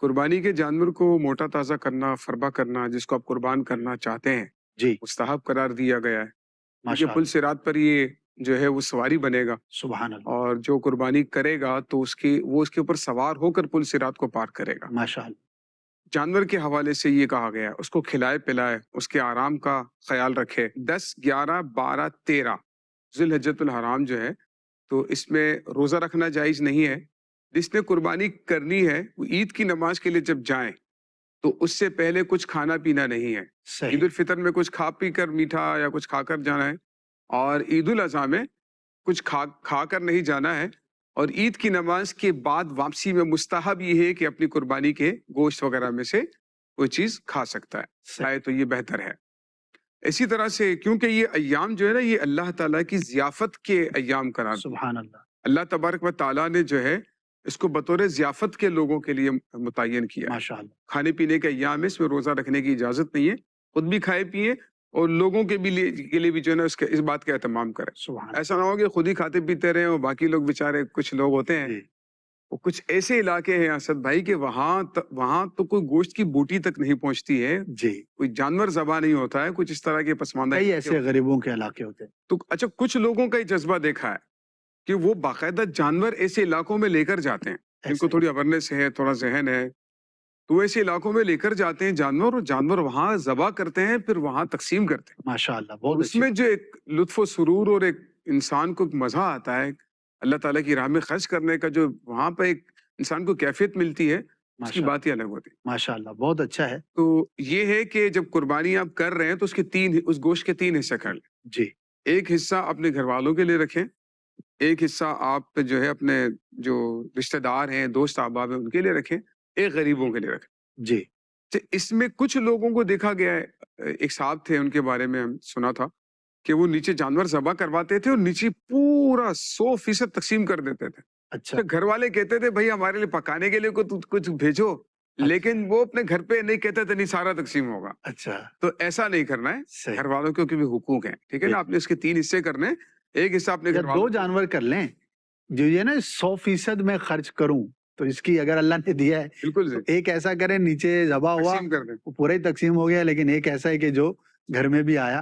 قربانی کے جانور کو موٹا تازہ کرنا, فربا کرنا, جس کو آپ قربان کرنا چاہتے ہیں, جی, مستحب قرار دیا گیا ہے. یہ ماشاء پل اللہ, صراط پر یہ جو ہے وہ سواری بنے گا, سبحان اللہ, اور جو قربانی کرے گا تو اس کے اوپر سوار ہو کر پل صراط کو پار کرے گا. ماشاء اللہ, جانور کے حوالے سے یہ کہا گیا ہے اس کو کھلائے پلائے, اس کے آرام کا خیال رکھے. 10, 11, 12, 13 ذی الحجۃ الحرام جو ہے تو اس میں روزہ رکھنا جائز نہیں ہے. جس نے قربانی کرنی ہے وہ عید کی نماز کے لیے جب جائیں تو اس سے پہلے کچھ کھانا پینا نہیں ہے. صحیح, عید الفطر میں کچھ کھا پی کر میٹھا یا کچھ کھا کر جانا ہے, اور عید الاضحیٰ میں کچھ کھا کر نہیں جانا ہے, اور عید کی نماز کے بعد واپسی میں مستحب یہ ہے کہ اپنی قربانی کے گوشت وغیرہ میں سے کوئی چیز کھا سکتا ہے, چاہے تو یہ بہتر ہے. اسی طرح سے کیونکہ یہ ایام جو ہے نا یہ اللہ تعالیٰ کی ضیافت کے ایام قرار دیے. سبحان اللہ, اللہ تبارک و تعالیٰ نے جو ہے اس کو بطور ضیافت کے لوگوں کے لیے متعین کیا ہے. ماشاء اللہ, کھانے پینے کے ایام ہے, اس میں روزہ رکھنے کی اجازت نہیں ہے. خود بھی کھائے پیئے اور لوگوں کے لیے بھی جو ہے نا اس بات کا اہتمام کریں. سبحان اللہ, ایسا نہ ہو کہ خود ہی کھاتے پیتے رہے اور باقی لوگ بیچارے کچھ لوگ ہوتے ہیں, جی, وہ کچھ ایسے علاقے ہیں اسد بھائی کہ وہاں تو کوئی گوشت کی بوٹی تک نہیں پہنچتی ہے, جی, کوئی جانور ذبح نہیں ہوتا ہے, کچھ اس طرح کے پسماندہ کئی ایسے غریبوں کے علاقے ہوتے ہیں. تو اچھا کچھ لوگوں کا یہ جذبہ دیکھا ہے کہ وہ باقاعدہ جانور ایسے علاقوں میں لے کر جاتے ہیں جن کو تھوڑی اویئرنیس ہے, تھوڑا ذہن ہے, تو وہ ایسے علاقوں میں لے کر جاتے ہیں جانور, اور جانور وہاں ذبح کرتے ہیں, پھر وہاں تقسیم کرتے ہیں. ماشاء اللہ, بہت اس میں جو ایک لطف و سرور اور ایک انسان کو مزہ آتا ہے اللہ تعالیٰ کی راہ میں خرچ کرنے کا, جو وہاں پہ ایک انسان کو کیفیت ملتی ہے, اس کی بات ہی الگ ہوتی ہے. ماشاء اللہ, بہت اچھا ہے. تو یہ ہے کہ جب قربانی آپ کر رہے ہیں تو اس گوشت کے 3 حصے کر لیں. جی, ایک حصہ اپنے گھر والوں کے لیے رکھیں, ایک حصہ آپ جو ہے اپنے جو رشتہ دار ہیں, دوست احباب ہیں, ان کے لیے رکھیں, ایک غریبوں کے لیے رکھیں. جی, تو اس میں کچھ لوگوں کو دیکھا گیا ہے, ایک صاحب تھے ان کے بارے میں ہم سنا تھا کہ وہ نیچے جانور ذبح کرواتے تھے اور نیچے پورا 100% تقسیم کر دیتے تھے. اچھا, گھر والے کہتے تھے بھائی ہمارے لیے پکانے کے لیے کچھ بھیجو, لیکن وہ اپنے گھر پہ نہیں کہتے تھے نہیں سارا تقسیم ہوگا. اچھا, تو ایسا نہیں کرنا ہے, صحیح, گھر والوں کے بھی حقوق ہیں, ٹھیک ہے نا. آپ نے اس کے 3 حصے کرنے, ایک حصہ اپنے یا گھر 2 والوں جانور کر لیں, جو یہ نا 100% میں خرچ کروں تو اس کی اگر اللہ نے دیا ہے بالکل تو ایک ایسا کریں نیچے ذبح ہوا تقسیم کر دیں. وہ پورا ہی تقسیم ہو گیا, لیکن ایک ایسا ہے کہ جو گھر میں بھی آیا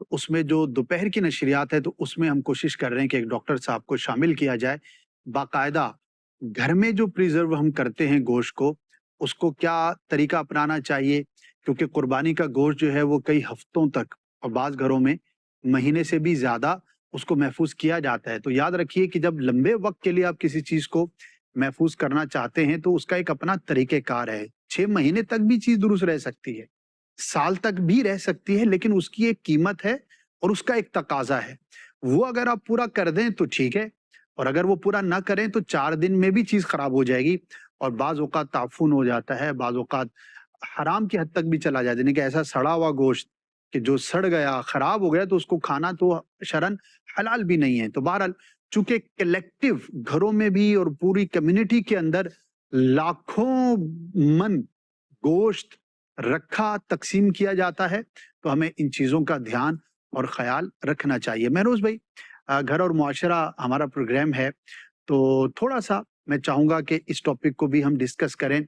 تو اس میں جو دوپہر کی نشریات ہے تو اس میں ہم کوشش کر رہے ہیں کہ ایک ڈاکٹر صاحب کو شامل کیا جائے، باقاعدہ گھر میں جو پریزرو ہم کرتے ہیں گوشت کو، اس کو کیا طریقہ اپنانا چاہیے، کیونکہ قربانی کا گوشت جو ہے وہ کئی ہفتوں تک اور بعض گھروں میں مہینے سے بھی زیادہ اس کو محفوظ کیا جاتا ہے۔ تو یاد رکھیے کہ جب لمبے وقت کے لیے آپ کسی چیز کو محفوظ کرنا چاہتے ہیں تو اس کا ایک اپنا طریقہ کار ہے۔ 6 مہینے تک بھی چیز درست رہ سکتی ہے، سال تک بھی رہ سکتی ہے، لیکن اس کی ایک قیمت ہے اور اس کا ایک تقاضا ہے۔ وہ اگر آپ پورا کر دیں تو ٹھیک ہے، اور اگر وہ پورا نہ کریں تو 4 دن میں بھی چیز خراب ہو جائے گی، اور بعض اوقات تعفن ہو جاتا ہے، بعض اوقات حرام کی حد تک بھی چلا جاتا ہے، یعنی کہ ایسا سڑا ہوا گوشت کہ جو سڑ گیا، خراب ہو گیا، تو اس کو کھانا تو شرعاً حلال بھی نہیں ہے۔ تو بہرحال چونکہ کلیکٹیو گھروں میں بھی اور پوری کمیونٹی کے اندر لاکھوں من گوشت رکھا تقسیم کیا جاتا ہے، تو ہمیں ان چیزوں کا دھیان اور خیال رکھنا چاہیے۔ مہروز بھائی، گھر اور معاشرہ ہمارا پروگرام ہے، تو تھوڑا سا میں چاہوں گا کہ اس ٹاپک کو بھی ہم ڈسکس کریں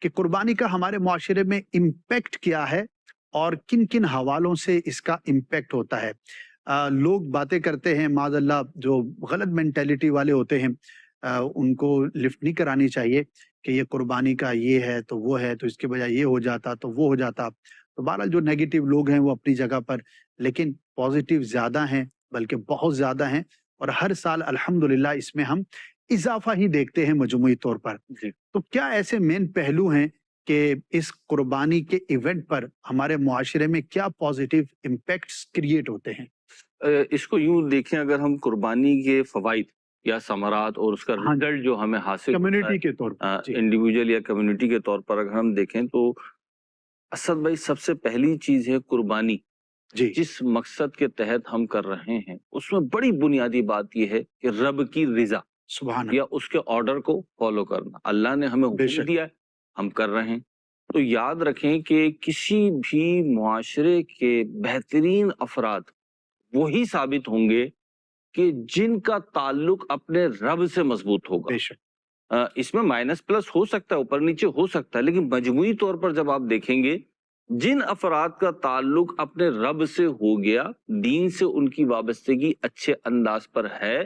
کہ قربانی کا ہمارے معاشرے میں امپیکٹ کیا ہے اور کن کن حوالوں سے اس کا امپیکٹ ہوتا ہے۔ لوگ باتیں کرتے ہیں، معاذ اللہ جو غلط مینٹیلٹی والے ہوتے ہیں ان کو لفٹ نہیں کرانی چاہیے کہ یہ قربانی کا یہ ہے تو وہ ہے، تو اس کے بجائے یہ ہو جاتا تو وہ ہو جاتا۔ تو بہرحال جو نیگیٹو لوگ ہیں وہ اپنی جگہ پر، لیکن پازیٹیو زیادہ ہیں، بلکہ بہت زیادہ ہیں، اور ہر سال الحمدللہ اس میں ہم اضافہ ہی دیکھتے ہیں مجموعی طور پر۔ جی تو کیا ایسے مین پہلو ہیں کہ اس قربانی کے ایونٹ پر ہمارے معاشرے میں کیا پازیٹیو امپیکٹس کریٹ ہوتے ہیں؟ اس کو یوں دیکھیں، اگر ہم قربانی کے فوائد یا ثمرات اور اس کا ہاں، رزلٹ جو ہمیں حاصل کمیونٹی کے طور پر جی انڈیویجول یا کمیونٹی کے طور پر اگر ہم دیکھیں تو اسد بھائی سب سے پہلی چیز ہے قربانی جی جس مقصد کے تحت ہم کر رہے ہیں اس میں بڑی بنیادی بات یہ ہے کہ رب کی رضا سبحان یا اس کے آرڈر کو فالو کرنا۔ اللہ نے ہمیں بے حکم شک دیا ہے، ہم کر رہے ہیں۔ تو یاد رکھیں کہ کسی بھی معاشرے کے بہترین افراد وہی ثابت ہوں گے کہ جن کا تعلق اپنے رب سے مضبوط ہوگا۔ بے شک اس میں مائنس پلس ہو سکتا ہے، اوپر نیچے ہو سکتا ہے، لیکن مجموعی طور پر جب آپ دیکھیں گے جن افراد کا تعلق اپنے رب سے ہو گیا، دین سے ان کی وابستگی اچھے انداز پر ہے،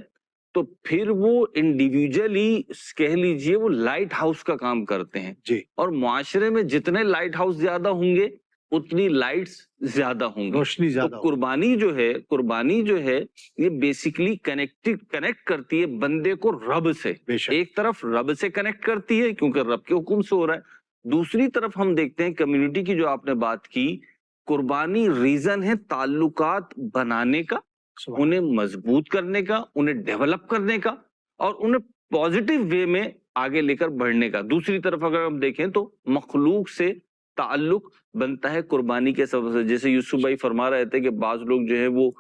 تو پھر وہ انڈیویجلی کہہ لیجئے وہ لائٹ ہاؤس کا کام کرتے ہیں، جی اور معاشرے میں جتنے لائٹ ہاؤس زیادہ ہوں گے اتنی لائٹس زیادہ ہوں گی۔ روشنی تو زیادہ ہو، قربانی جو ہے یہ بیسیکلی کنیکٹ کرتی ہے بندے کو رب سے۔ بے شک ایک طرف رب سے کنیکٹ کرتی ہے کیونکہ رب کے حکم سے ہو رہا ہے، دوسری طرف ہم دیکھتے ہیں کمیونٹی کی جو آپ نے بات کی، قربانی ریزن ہے تعلقات بنانے کا، سبحان انہیں مضبوط کرنے کا، انہیں ڈیولپ کرنے کا، اور انہیں پازیٹیو وے میں آگے لے کر بڑھنے کا۔ دوسری طرف اگر ہم دیکھیں تو مخلوق سے تعلق بنتا ہے قربانی کے سبب سے۔ جیسے یوسف بھائی فرما رہے تھے کہ بعض لوگ جو ہے وہ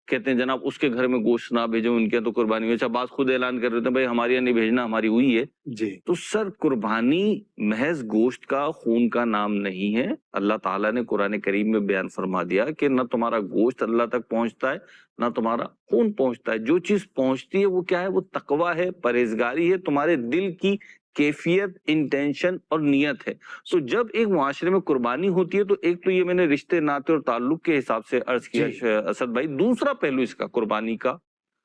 کہتے ہیں جناب اس کے گھر میں گوشت نہ بھیجو، ان کے تو قربانی ہوئی۔ اچھا، بعض خود اعلان کر رہے تھے بھائی ہمارے یہاں نہیں بھیجنا، ہماری ہوئی ہے۔ جی تو سر قربانی محض گوشت کا، خون کا نام نہیں ہے۔ اللہ تعالیٰ نے قرآن کریم میں بیان فرما دیا کہ نہ تمہارا گوشت اللہ تک پہنچتا ہے نہ تمہارا خون پہنچتا ہے، جو چیز پہنچتی ہے وہ کیا ہے؟ وہ تقویٰ ہے، پرہیزگاری ہے، تمہارے دل کی کیفیت، انٹینشن اور نیت ہے۔ تو جب ایک معاشرے میں قربانی ہوتی ہے تو ایک تو یہ میں نے رشتے ناطے اور تعلق کے حساب سے عرض کیا اسد بھائی، دوسرا پہلو اس کا قربانی کا،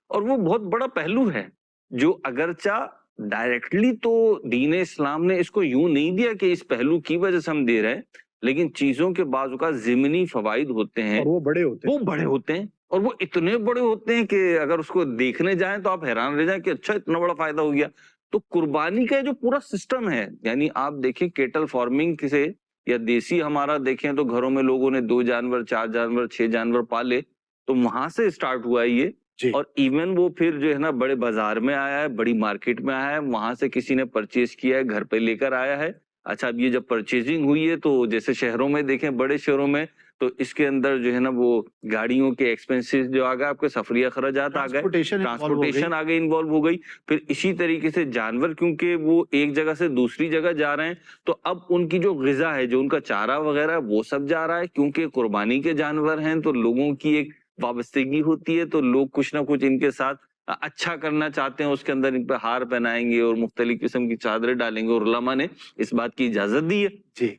اور وہ بہت بڑا پہلو ہے جو اگرچہ ڈائریکٹلی تو دین اسلام نے اس کو یوں نہیں دیا کہ اس پہلو کی وجہ سے ہم دے رہے ہیں، لیکن چیزوں کے بعض اوقات ضمنی فوائد ہوتے ہیں، اور وہ بڑے ہوتے وہ بڑے ہوتے ہیں، اور وہ اتنے بڑے ہوتے ہیں کہ اگر اس کو دیکھنے جائیں تو آپ حیران رہ جائیں کہ اچھا اتنا بڑا فائدہ ہو گیا۔ تو قربانی کا جو پورا سسٹم ہے، یعنی آپ دیکھیں کیٹل فارمنگ سے یا دیسی ہمارا دیکھیں تو گھروں میں لوگوں نے 2 جانور، 4 جانور، 6 جانور پالے، تو وہاں سے سٹارٹ ہوا ہے یہ، جی اور ایون وہ پھر جو ہے نا بڑے بازار میں آیا ہے، بڑی مارکیٹ میں آیا ہے، وہاں سے کسی نے پرچیز کیا ہے، گھر پہ لے کر آیا ہے۔ اچھا، اب یہ جب پرچیزنگ ہوئی ہے تو جیسے شہروں میں دیکھیں، بڑے شہروں میں تو اس کے اندر جو ہے نا وہ گاڑیوں کے ایکسپینسز جو آ گئے، آپ کے سفریہ اخراجات آ گئے، ٹرانسپورٹیشن آگے انوالو ہو گئی۔ پھر اسی طریقے سے جانور کیونکہ وہ ایک جگہ سے دوسری جگہ جا رہے ہیں تو اب ان کی جو غذا ہے، جو ان کا چارہ وغیرہ ہے، وہ سب جا رہا ہے، کیونکہ قربانی کے جانور ہیں تو لوگوں کی ایک وابستگی ہوتی ہے، تو لوگ کچھ نہ کچھ ان کے ساتھ اچھا کرنا چاہتے ہیں، اس کے اندر ان پہ ہار پہنائیں گے اور مختلف قسم کی چادریں ڈالیں گے، اور علماء نے اس بات کی اجازت دی ہے۔ جی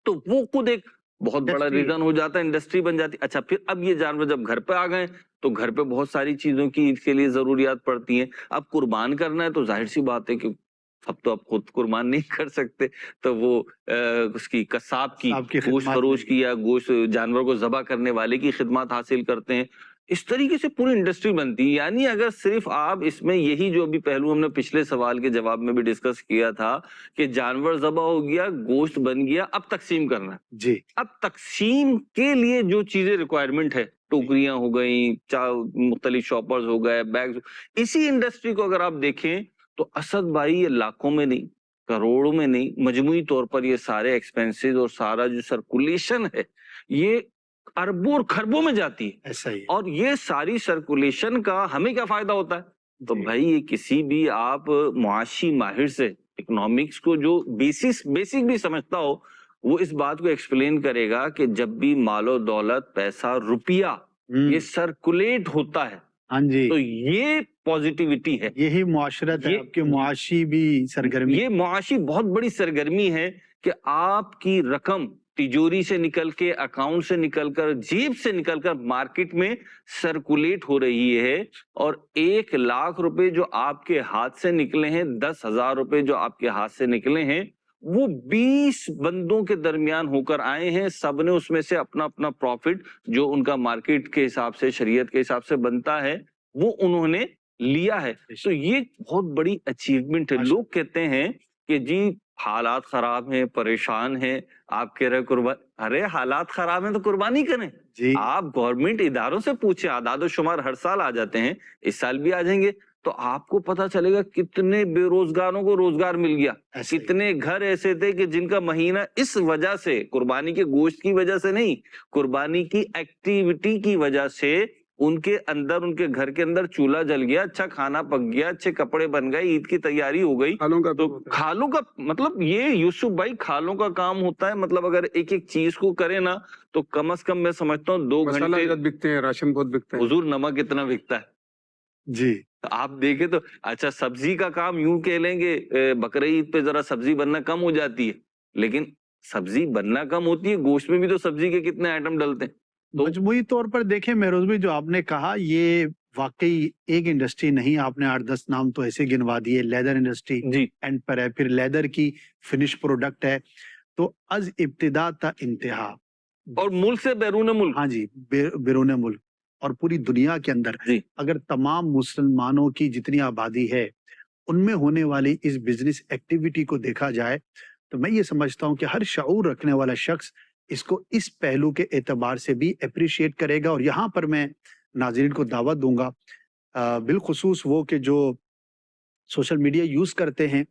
تو وہ خود ایک بہت بڑا Industry- ریزن ہو جاتا ہے، انڈسٹری بن جاتی ہے. اچھا پھر اب یہ جانور جب گھر پہ آ گئے تو گھر پہ بہت ساری چیزوں کی اس کے لیے ضروریات پڑتی ہیں. اب قربان کرنا ہے تو ظاہر سی بات ہے کہ اب تو آپ خود قربان نہیں کر سکتے، تو وہ اس کی قصاب کی آپ کی گوشت خدمات فروش میں- کی یا گوشت جانور کو ذبح کرنے والے کی خدمات حاصل کرتے ہیں. اس طریقے سے پوری انڈسٹری بنتی ہے. یعنی اگر صرف آپ اس میں یہی جو ابھی پہلو ہم نے پچھلے سوال کے جواب میں بھی ڈسکس کیا تھا کہ جانور ذبح ہو گیا، گوشت بن گیا، اب تقسیم کرنا ہے. جی اب تقسیم کے لیے جو چیزیں ریکوائرمنٹ ہے، ٹوکریاں ہو گئیں، مختلف شاپرز ہو گئے، بیگز، اسی انڈسٹری کو اگر آپ دیکھیں تو اسد بھائی یہ لاکھوں میں نہیں، کروڑوں میں نہیں، مجموعی طور پر یہ سارے ایکسپینسز اور سارا جو سرکولیشن ہے یہ اربوں اور کھربوں میں جاتی ہے. ایسا ہی ہے. اور یہ ساری سرکولیشن کا ہمیں کیا فائدہ ہوتا ہے؟ تو جی. بھائی یہ کسی بھی آپ معاشی ماہر سے، اکنامکس کو جو بیسک بھی سمجھتا ہو، وہ اس بات کو ایکسپلین کرے گا کہ جب بھی مال و دولت، پیسہ، روپیہ یہ سرکولیٹ ہوتا ہے ہاں جی، تو یہ پازیٹیوٹی ہے. یہی معاشرت ہے، یہ- آپ کی معاشی بھی سرگرمی. یہ معاشی بہت بڑی سرگرمی ہے کہ آپ کی رقم تجوری سے نکل کے، اکاؤنٹ سے نکل کر، جیب سے نکل کر مارکیٹ میں سرکولیٹ ہو رہی ہے. اور 1,00,000 روپے جو آپ کے ہاتھ سے نکلے ہیں، 10,000 روپے جو آپ کے ہاتھ سے نکلے ہیں، وہ 20 بندوں کے درمیان ہو کر آئے ہیں. سب نے اس میں سے اپنا اپنا پروفٹ جو ان کا مارکیٹ کے حساب سے، شریعت کے حساب سے بنتا ہے، وہ انہوں نے لیا ہے. تو یہ بہت بڑی اچیومنٹ ہے. لوگ کہتے ہیں کہ جی حالات خراب ہیں، پریشان ہیں، آپ کہہ رہے قربان. ارے حالات خراب ہیں تو قربانی کریں. جی آپ گورنمنٹ اداروں سے پوچھیں، اعداد و شمار ہر سال آ جاتے ہیں، اس سال بھی آ جائیں گے تو آپ کو پتا چلے گا کتنے بے روزگاروں کو روزگار مل گیا، ایسا ہی. کتنے گھر ایسے تھے کہ جن کا مہینہ اس وجہ سے، قربانی کے گوشت کی وجہ سے نہیں، قربانی کی ایکٹیویٹی کی وجہ سے ان کے اندر، ان کے گھر کے اندر چولہا جل گیا، اچھا کھانا پک گیا، اچھے کپڑے بن گئے، عید کی تیاری ہو گئی. کھالوں کا بھی تو ہوتا ہے. کھالوں کا مطلب یہ یوسف بھائی کھالوں کا کام ہوتا ہے. مطلب اگر ایک ایک چیز کو کرے نا تو کم از کم میں سمجھتا ہوں 2 مسالہ گھنٹے. زیادہ بکتے ہیں، راشن بہت بکتا ہے. حضور نمک اتنا بکتا ہے، جی آپ دیکھیں تو. اچھا سبزی کا کام یوں کہہ لیں گے، بقرہ عید پہ ذرا سبزی بننا کم ہو جاتی ہے، لیکن سبزی بننا کم ہوتی ہے، گوشت میں بھی تو سبزی کے کتنے آئٹم ڈلتے ہیں. تو مجموعی طور پر دیکھیں مہروز بھائی، جو آپ نے کہا یہ واقعی ایک انڈسٹری نہیں، آپ نے 8-10 نام تو ایسے گنوا دیے. لیدر انڈسٹری جی اینڈ پر ہے، پھر لیدر کی فنش پروڈکٹ ہے. تو از ابتدا تا انتہا، اور ملک سے بیرون ملک. ہاں جی، بیرون ملک اور پوری دنیا کے اندر جی اگر تمام مسلمانوں کی جتنی آبادی ہے ان میں ہونے والی اس بزنس ایکٹیویٹی کو دیکھا جائے تو میں یہ سمجھتا ہوں کہ ہر شعور رکھنے والا شخص اس کو اس پہلو کے اعتبار سے بھی اپریشیٹ کرے گا. اور یہاں پر میں ناظرین کو دعوت دوں گا، بالخصوص وہ کہ جو سوشل میڈیا یوز کرتے ہیں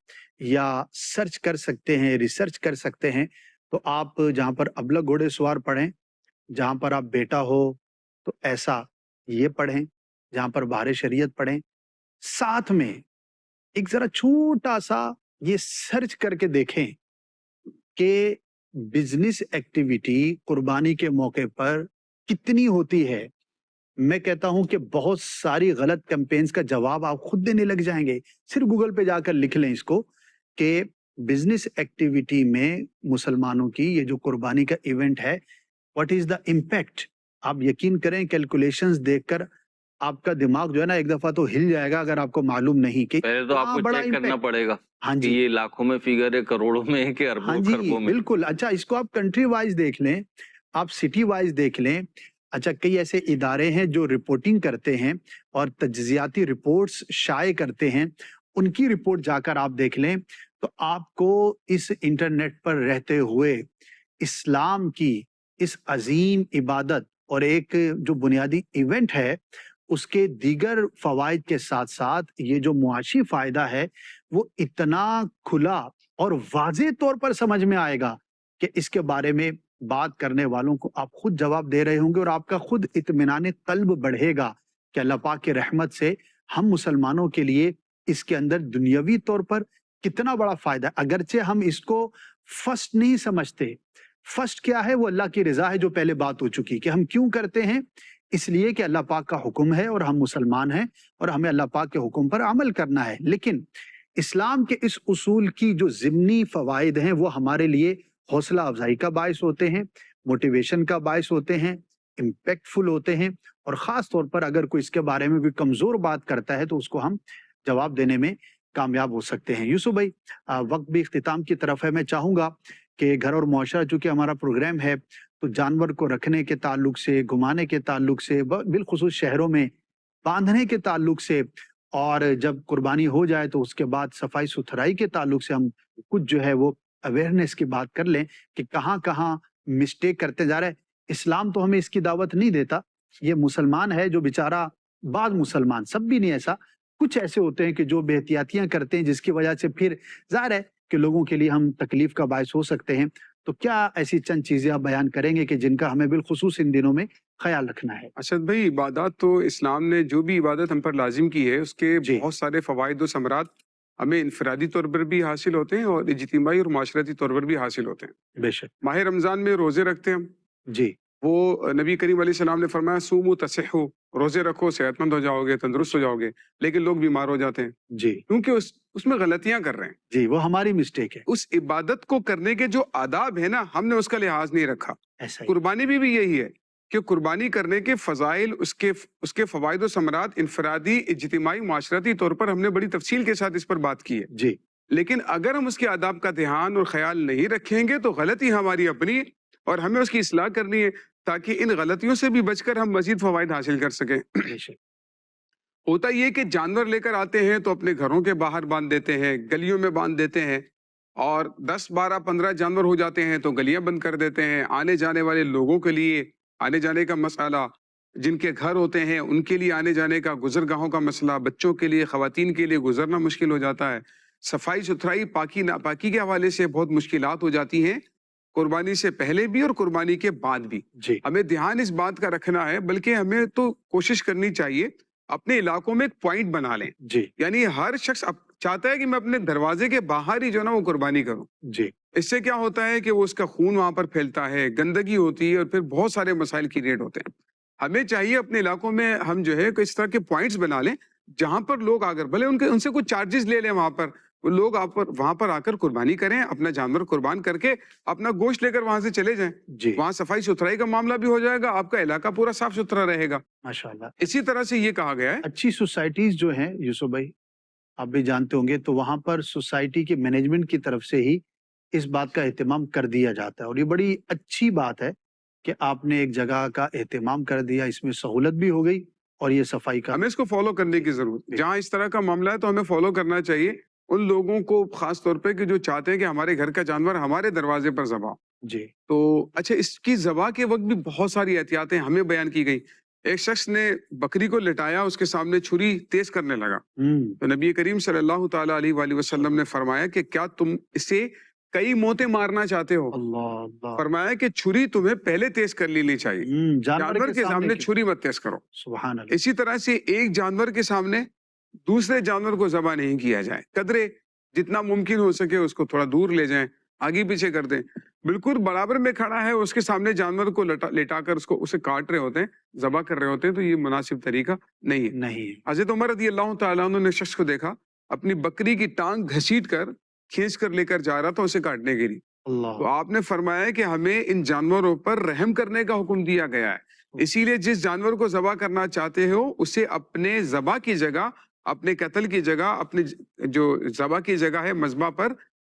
یا سرچ کر سکتے ہیں، ریسرچ کر سکتے ہیں، تو آپ جہاں پر ابلہ گھوڑے سوار پڑھیں، جہاں پر آپ بیٹا ہو تو ایسا یہ پڑھیں، جہاں پر بہار شریعت پڑھیں، ساتھ میں ایک ذرا چھوٹا سا یہ سرچ کر کے دیکھیں کہ بزنس ایکٹیویٹی قربانی کے موقع پر کتنی ہوتی ہے. میں کہتا ہوں کہ بہت ساری غلط کیمپینز کا جواب آپ خود دینے لگ جائیں گے. صرف گوگل پہ جا کر لکھ لیں اس کو کہ بزنس ایکٹیویٹی میں مسلمانوں کی یہ جو قربانی کا ایونٹ ہے، واٹ از دا امپیکٹ. آپ یقین کریں کیلکولیشنز دیکھ کر آپ کا دماغ جو ہے نا ایک دفعہ تو ہل جائے گا اگر آپ کو معلوم نہیں کہ پہلے تو آپ کو بڑا چیک کرنا impact. پڑے گا ہاں کہ جی، یہ لاکھوں میں فگر ہے، کروڑوں میں ہے کہ ہاں اربوں جی خربوں میں. بالکل. اچھا اس کو آپ کنٹری وائز دیکھ لیں، آپ سٹی وائز دیکھ لیں. اچھا کئی ایسے ادارے ہیں جو رپورٹنگ کرتے ہیں اور تجزیاتی رپورٹس شائع کرتے ہیں، ان کی رپورٹ جا کر آپ دیکھ لیں تو آپ کو اس انٹرنیٹ پر رہتے ہوئے اسلام کی اس عظیم عبادت اور ایک جو بنیادی ایونٹ ہے اس کے دیگر فوائد کے ساتھ ساتھ یہ جو معاشی فائدہ ہے وہ اتنا کھلا اور واضح طور پر سمجھ میں آئے گا کہ اس کے بارے میں بات کرنے والوں کو آپ خود جواب دے رہے ہوں گے اور آپ کا خود اطمینان قلب بڑھے گا کہ اللہ پاک کی رحمت سے ہم مسلمانوں کے لیے اس کے اندر دنیاوی طور پر کتنا بڑا فائدہ ہے. اگرچہ ہم اس کو فرسٹ نہیں سمجھتے. فرسٹ کیا ہے؟ وہ اللہ کی رضا ہے، جو پہلے بات ہو چکی کہ ہم کیوں کرتے ہیں، اس لیے کہ اللہ پاک کا حکم ہے اور ہم مسلمان ہیں اور ہمیں اللہ پاک کے حکم پر عمل کرنا ہے. لیکن اسلام کے اس اصول کی جو ضمنی فوائد ہیں وہ ہمارے لیے حوصلہ افزائی کا باعث ہوتے ہیں، موٹیویشن کا باعث ہوتے ہیں، امپیکٹفل ہوتے ہیں، اور خاص طور پر اگر کوئی اس کے بارے میں کوئی کمزور بات کرتا ہے تو اس کو ہم جواب دینے میں کامیاب ہو سکتے ہیں۔ یوسف بھائی، وقت بھی اختتام کی طرف ہے، میں چاہوں گا کہ گھر اور معاشرہ چونکہ ہمارا پروگرام ہے تو جانور کو رکھنے کے تعلق سے، گھمانے کے تعلق سے، بالخصوص شہروں میں باندھنے کے تعلق سے، اور جب قربانی ہو جائے تو اس کے بعد صفائی ستھرائی کے تعلق سے ہم کچھ جو ہے وہ اویئرنیس کی بات کر لیں کہ کہاں کہاں مسٹیک کرتے جا رہے ہیں۔ اسلام تو ہمیں اس کی دعوت نہیں دیتا، یہ مسلمان ہے جو بیچارہ، بعض مسلمان، سب بھی نہیں ایسا، کچھ ایسے ہوتے ہیں کہ جو بے احتیاطیاں کرتے ہیں جس کی وجہ سے پھر ظاہر ہے کہ لوگوں کے لیے ہم تکلیف کا باعث ہو سکتے ہیں۔ تو کیا ایسی چند چیزیں آپ بیان کریں گے کہ جن کا ہمیں بالخصوص ان دنوں میں خیال رکھنا ہے؟ ارشد بھائی، عبادات تو اسلام نے جو بھی عبادت ہم پر لازم کی ہے اس کے جی بہت سارے فوائد و ثمرات ہمیں انفرادی طور پر بھی حاصل ہوتے ہیں اور اجتماعی اور معاشرتی طور پر بھی حاصل ہوتے ہیں۔ بے شک۔ ماہ رمضان میں روزے رکھتے ہیں ہم، جی وہ نبی کریم علیہ السلام نے فرمایا سومو تصحو، روزے رکھو صحت مند ہو جاؤ گے، تندرست ہو جاؤ گے، لیکن لوگ بیمار ہو جاتے ہیں جی کیونکہ اس میں غلطیاں کر رہے ہیں۔ جی، وہ ہماری مسٹیک ہے، اس عبادت کو کرنے کے جو آداب ہے نا، ہم نے اس کا لحاظ نہیں رکھا۔ ایسا ہی۔ قربانی بھی یہی ہے کہ قربانی کرنے کے فضائل، اس کے فوائد و ثمرات انفرادی، اجتماعی، معاشرتی طور پر ہم نے بڑی تفصیل کے ساتھ اس پر بات کی ہے، جی لیکن اگر ہم اس کے آداب کا دھیان اور خیال نہیں رکھیں گے تو غلطی ہماری اپنی، اور ہمیں اس کی اصلاح کرنی ہے تاکہ ان غلطیوں سے بھی بچ کر ہم مزید فوائد حاصل کر سکیں۔ بے شک۔ ہوتا یہ کہ جانور لے کر آتے ہیں تو اپنے گھروں کے باہر باندھ دیتے ہیں، گلیوں میں باندھ دیتے ہیں، اور 10 12 15 جانور ہو جاتے ہیں تو گلیاں بند کر دیتے ہیں۔ آنے جانے والے لوگوں کے لیے آنے جانے کا مسئلہ، جن کے گھر ہوتے ہیں ان کے لیے آنے جانے کا، گزرگاہوں کا مسئلہ، بچوں کے لیے، خواتین کے لیے گزرنا مشکل ہو جاتا ہے۔ صفائی ستھرائی، پاکی ناپاکی کے حوالے سے بہت مشکلات ہو جاتی ہیں، قربانی سے پہلے بھی اور قربانی کے بعد بھی۔ جی ہمیں دھیان اس بات کا رکھنا ہے، بلکہ ہمیں تو کوشش کرنی چاہیے اپنے علاقوں میں ایک پوائنٹ بنا لیں، جی یعنی ہر شخص چاہتا ہے کہ میں اپنے دروازے کے باہر ہی جو ہے نا وہ قربانی کروں۔ جی اس سے کیا ہوتا ہے کہ وہ اس کا خون وہاں پر پھیلتا ہے، گندگی ہوتی ہے، اور پھر بہت سارے مسائل کریٹ ہوتے ہیں۔ ہمیں چاہیے اپنے علاقوں میں ہم جو ہے اس طرح کے پوائنٹس بنا لیں جہاں پر لوگ آ کر، بھلے ان سے کچھ چارجز لے لیں، وہاں پر وہ لوگ وہاں پر آ کر قربانی کریں، اپنا جانور قربان کر کے اپنا گوشت لے کر وہاں سے چلے جائیں۔ جی وہاں صفائی ستھرائی کا معاملہ بھی ہو جائے گا، آپ کا علاقہ پورا صاف ستھرا رہے گا۔ ماشاء اللہ۔ اسی طرح سے یہ کہا گیا ہے، اچھی سوسائٹیز جو ہیں یوسف بھائی، آپ بھی جانتے ہوں گے، تو وہاں پر سوسائٹی کے مینجمنٹ کی طرف سے ہی اس بات کا اہتمام کر دیا جاتا ہے، اور یہ بڑی اچھی بات ہے کہ آپ نے ایک جگہ کا اہتمام کر دیا، اس میں سہولت بھی ہو گئی اور یہ صفائی کا۔ ہمیں اس کو فالو کرنے کی ضرورت ہے۔ جہاں اس طرح کا معاملہ ہے تو ہمیں فالو کرنا چاہیے ان لوگوں کو، خاص طور پہ کہ جو چاہتے ہیں کہ ہمارے گھر کا جانور ہمارے دروازے پر ذبح ہو۔ جی تو اچھا، اس کی ذبح کے وقت بھی بہت ساری احتیاطیں ہمیں بیان کی گئی۔ ایک شخص نے بکری کو لٹایا، اس کے سامنے چھری تیز کرنے لگا، تو نبی کریم صلی اللہ تعالیٰ علیہ وآلہ وسلم نے فرمایا کہ کیا تم اسے کئی موتیں مارنا چاہتے ہو؟ اللہ اللہ۔ فرمایا کہ چھری تمہیں پہلے تیز کر لینی چاہیے، جانور کے سامنے چھری مت تیز کرو۔ سبحان اللہ۔ اسی طرح سے ایک جانور کے سامنے دوسرے جانور کو ذبح نہیں کیا جائے، قدرے جتنا ممکن ہو سکے اس کو تھوڑا دور لے جائیں، آگے پیچھے کر دیں، بالکل برابر میں کھڑا ہے اس کے سامنے جانور کو لٹا کر اسے کاٹ رہے ہوتے ہیں، ذبح کر رہے ہوتے ہیں، تو یہ مناسب طریقہ نہیں ہے۔ نہیں۔ حضرت عمر رضی اللہ تعالیٰ عنہ نے شخص کو دیکھا اپنی بکری کی ٹانگ گھسیٹ کر کھینچ کر لے کر جا رہا تھا اسے کاٹنے کے لیے، اللہ۔ تو آپ نے فرمایا کہ ہمیں ان جانوروں پر رحم کرنے کا حکم دیا گیا ہے، اسی لیے جس جانور کو ذبح کرنا چاہتے ہو اسے اپنے ذبح کی جگہ، اپنے قتل کی جگہ، اپنی جو ذبح کی جگہ ہے مذبح پر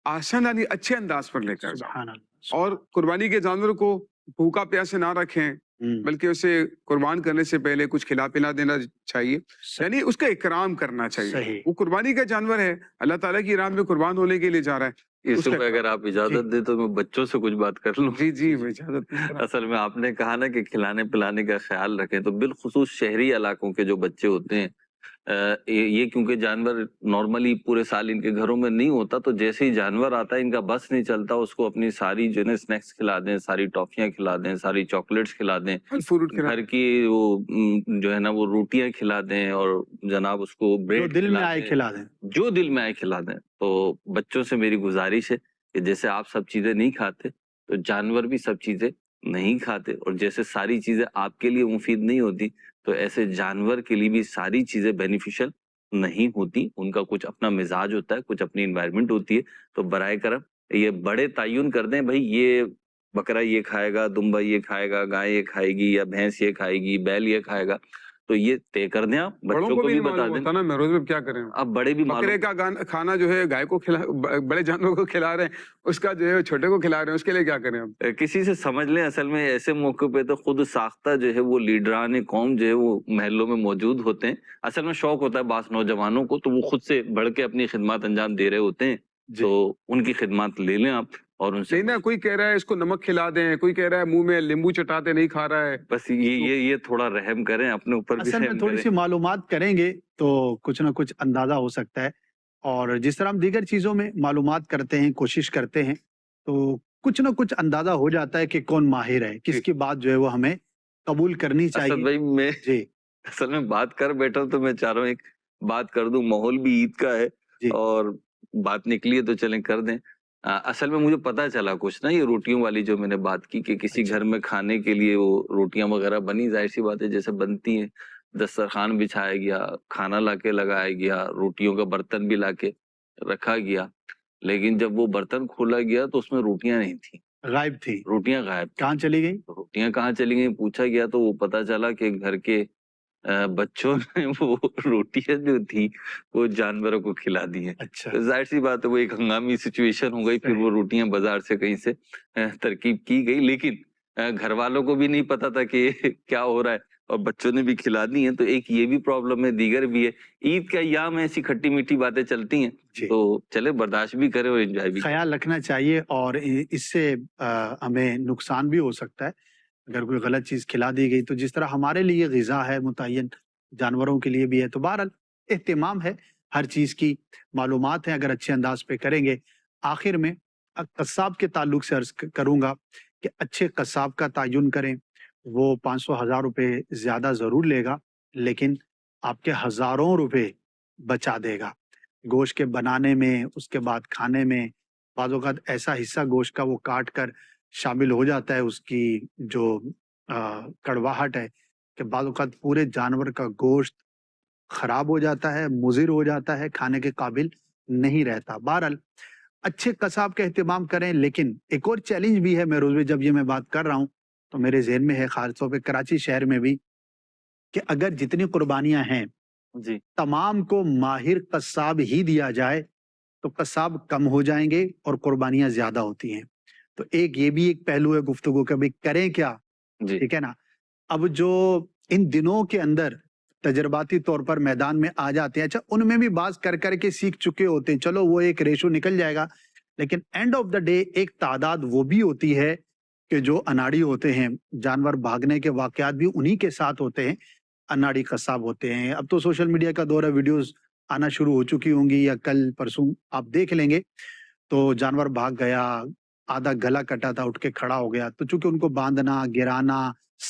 آسان یعنی اچھے انداز پر لے کر جاؤ، سبحان اللہ۔ اور قربانی کے جانور کو بھوکا پیاسے نہ رکھیں، بلکہ اسے قربان کرنے سے پہلے کچھ کھلا پلا دینا چاہیے، یعنی اس کا اکرام کرنا چاہیے۔ صحیح۔ وہ قربانی کا جانور ہے، اللہ تعالیٰ کی راہ میں قربان ہونے کے لیے جا رہا ہے۔ یوسف بھائی، اگر آپ اجازت دیں تو میں بچوں سے کچھ بات کر لوں۔ جی جی، اجازت۔ اصل میں آپ نے کہا نا کہ کھلانے پلانے کا خیال رکھیں، تو بالخصوص شہری علاقوں کے جو بچے ہوتے ہیں، یہ کیونکہ جانور نارملی پورے سال ان کے گھروں میں نہیں ہوتا، تو جیسے ہی جانور آتا ہے ان کا بس نہیں چلتا، اس کو اپنی ساری جو ہے نا اسنیکس کھلا دیں، ساری ٹافیاں کھلا دیں، ساری چاکلیٹس کھلا دیں، گھر کی وہ جو ہے نا وہ روٹیاں کھلا دیں، اور جناب اس کو بریڈ دل میں آئے کھلا دیں، جو دل میں آئے کھلا دیں۔ تو بچوں سے میری گزارش ہے کہ جیسے آپ سب چیزیں نہیں کھاتے تو جانور بھی سب چیزیں نہیں کھاتے، اور جیسے ساری چیزیں آپ کے لیے مفید نہیں ہوتی تو ایسے جانور کے لیے بھی ساری چیزیں بینیفیشل نہیں ہوتی، ان کا کچھ اپنا مزاج ہوتا ہے، کچھ اپنی انوائرمنٹ ہوتی ہے، تو برائے کرم یہ بڑے تعین کر دیں بھائی یہ بکرا یہ کھائے گا، دمبا یہ کھائے گا، گائے یہ کھائے گی، یا بھینس یہ کھائے گی، بیل یہ کھائے گا، تو یہ طے کر دیں، آپ بڑوں بچوں کو کو بھی بھی نہیں بتا معلوم دیں. ہوتا نا مہروز بھائی، کیا کریں؟ اب بڑے بھی معلوم، بکرے کا کھانا جو ہے گائے کو کھلا، بڑے جانوروں کو کھلا رہے ہیں، اس کا جو ہے چھوٹے کو کھلا رہے ہیں، اس کے لیے کیا کریں ہم؟ کسی سے سمجھ لیں. اصل میں ایسے موقع پہ تو خود ساختہ جو ہے وہ لیڈران قوم جو ہے وہ محلوں میں موجود ہوتے ہیں. اصل میں شوق ہوتا ہے بعض نوجوانوں کو، تو وہ خود سے بڑھ کے اپنی خدمات انجام دے رہے ہوتے ہیں، تو ان کی خدمات لے لیں آپ اور ان سے نہیں نا، کوئی کہہ رہا ہے اس کو نمک کھلا دیں، کوئی کہہ رہا ہے منہ میں لیمبو چٹاتے نہیں کھا رہا ہے. بس یہ تھوڑا رحم کریں، اپنے اوپر بھی اصل میں رحم تھوڑی کریں. سی معلومات کریں گے تو کچھ نہ کچھ اندازہ ہو سکتا ہے، اور جس طرح ہم دیگر چیزوں میں معلومات کرتے ہیں، کوشش کرتے ہیں، تو کچھ نہ کچھ اندازہ ہو جاتا ہے کہ کون ماہر ہے، کس کی بات جو ہے وہ ہمیں قبول کرنی اسد چاہیے. بھائی، میں جی اصل میں بات کر بیٹھا ہوں تو میں چاہ رہا ہوں ایک بات کر دوں. ماحول بھی عید کا ہے جی اور بات نکلی ہے تو چلیں کر دیں. اصل میں مجھے پتا چلا کچھ نا، یہ روٹیوں والی جو میں نے بات کی، کہ کسی اچھا گھر میں کھانے کے لیے وہ روٹیاں وغیرہ بنی، ظاہر سی بات ہے جیسے بنتی ہیں، دسترخوان بچھایا گیا، کھانا لا کے لگایا گیا، روٹیوں کا برتن بھی لا کے رکھا گیا، لیکن جب وہ برتن کھولا گیا تو اس میں روٹیاں نہیں تھیں، غائب تھی، روٹیاں غائب تھیں. کہاں چلی گئی؟ روٹیاں کہاں چلی گئیں پوچھا گیا تو وہ پتا چلا کہ گھر کے بچوں نے وہ روٹیاں جو تھی وہ جانوروں کو کھلا دی ہیں. اچھا تو ظاہر سی بات ہے وہ ایک ہنگامی سچویشن ہو گئی، پھر صحیح. وہ روٹیاں بازار سے کہیں سے ترکیب کی گئی، لیکن گھر والوں کو بھی نہیں پتا تھا کہ کیا ہو رہا ہے، اور بچوں نے بھی کھلا دی ہیں. تو ایک یہ بھی پرابلم ہے، دیگر بھی ہے. عید کا ایام میں ایسی کھٹی میٹھی باتیں چلتی ہیں، جی تو چلے برداشت بھی کرے اور انجوائے بھی کرے. خیال رکھنا چاہیے، اور اس سے ہمیں نقصان بھی ہو سکتا ہے اگر کوئی غلط چیز کھلا دی گئی. تو جس طرح ہمارے لیے غذا ہے متعین، جانوروں کے لیے بھی ہے. تو بہرحال اہتمام ہے، ہر چیز کی معلومات ہیں، اگر اچھے انداز پہ کریں گے. آخر میں قصاب کے تعلق سے عرض کروں گا کہ اچھے قصاب کا تعین کریں. وہ 500,000 روپے زیادہ ضرور لے گا، لیکن آپ کے ہزاروں روپے بچا دے گا. گوشت کے بنانے میں، اس کے بعد کھانے میں بعض اوقات ایسا حصہ گوشت کا وہ کاٹ کر شامل ہو جاتا ہے، اس کی جو کڑواہٹ ہے، کہ بعض اوقات پورے جانور کا گوشت خراب ہو جاتا ہے، مضر ہو جاتا ہے، کھانے کے قابل نہیں رہتا. بہرحال اچھے قصاب کا اہتمام کریں. لیکن ایک اور چیلنج بھی ہے مہروز بھائی، جب یہ میں بات کر رہا ہوں تو میرے ذہن میں ہے، خاص طور پہ کراچی شہر میں بھی، کہ اگر جتنی قربانیاں ہیں جی تمام کو ماہر قصاب ہی دیا جائے تو قصاب کم ہو جائیں گے اور قربانیاں زیادہ ہوتی ہیں. تو ایک یہ بھی ایک پہلو ہے گفتگو کا، بھی کریں کیا. جی ٹھیک ہے نا. اب جو ان دنوں کے اندر تجرباتی طور پر میدان میں آ جاتے ہیں، اچھا ان میں بھی بعض کر کر کے سیکھ چکے ہوتے ہیں، چلو وہ ایک ریشو نکل جائے گا. لیکن اینڈ آف دا ڈے ایک تعداد وہ بھی ہوتی ہے کہ جو اناڑی ہوتے ہیں، جانور بھاگنے کے واقعات بھی انہی کے ساتھ ہوتے ہیں، اناڑی قصاب ہوتے ہیں. اب تو سوشل میڈیا کا دور ہے، ویڈیوز آنا شروع ہو چکی ہوں گی، یا کل پرسوں آپ دیکھ لیں گے. تو جانور بھاگ گیا، آدھا گلا کٹا تھا، اٹھ کے کھڑا ہو گیا. تو چونکہ ان کو باندھنا، گرانا،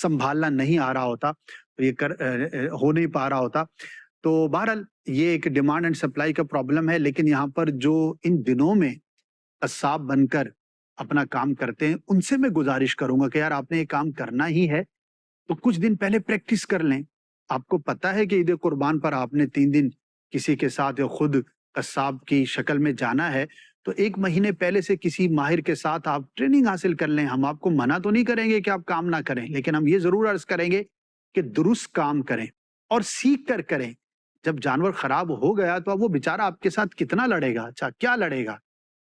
سنبھالنا نہیں آ رہا ہوتا، تو یہ ہو نہیں پا رہا ہوتا. تو بہرحال یہ ایک ڈیمانڈ اینڈ سپلائی کا پرابلم ہے. لیکن یہاں پر جو ان دنوں میں قصاب بن کر اپنا کام کرتے ہیں، ان سے میں گزارش کروں گا کہ یار آپ نے یہ کام کرنا ہی ہے تو کچھ دن پہلے پریکٹس کر لیں. آپ کو پتا ہے کہ عید قربان پر آپ نے 3 دن کسی کے ساتھ یا خود قصاب کی شکل میں جانا ہے، تو 1 مہینے پہلے سے کسی ماہر کے ساتھ آپ ٹریننگ حاصل کر لیں. ہم آپ کو منع تو نہیں کریں گے کہ آپ کام نہ کریں، لیکن ہم یہ ضرور عرض کریں گے کہ درست کام کریں اور سیکھ کر کریں. جب جانور خراب ہو گیا تو اب وہ بیچارہ آپ کے ساتھ کتنا لڑے گا؟ اچھا کیا لڑے گا؟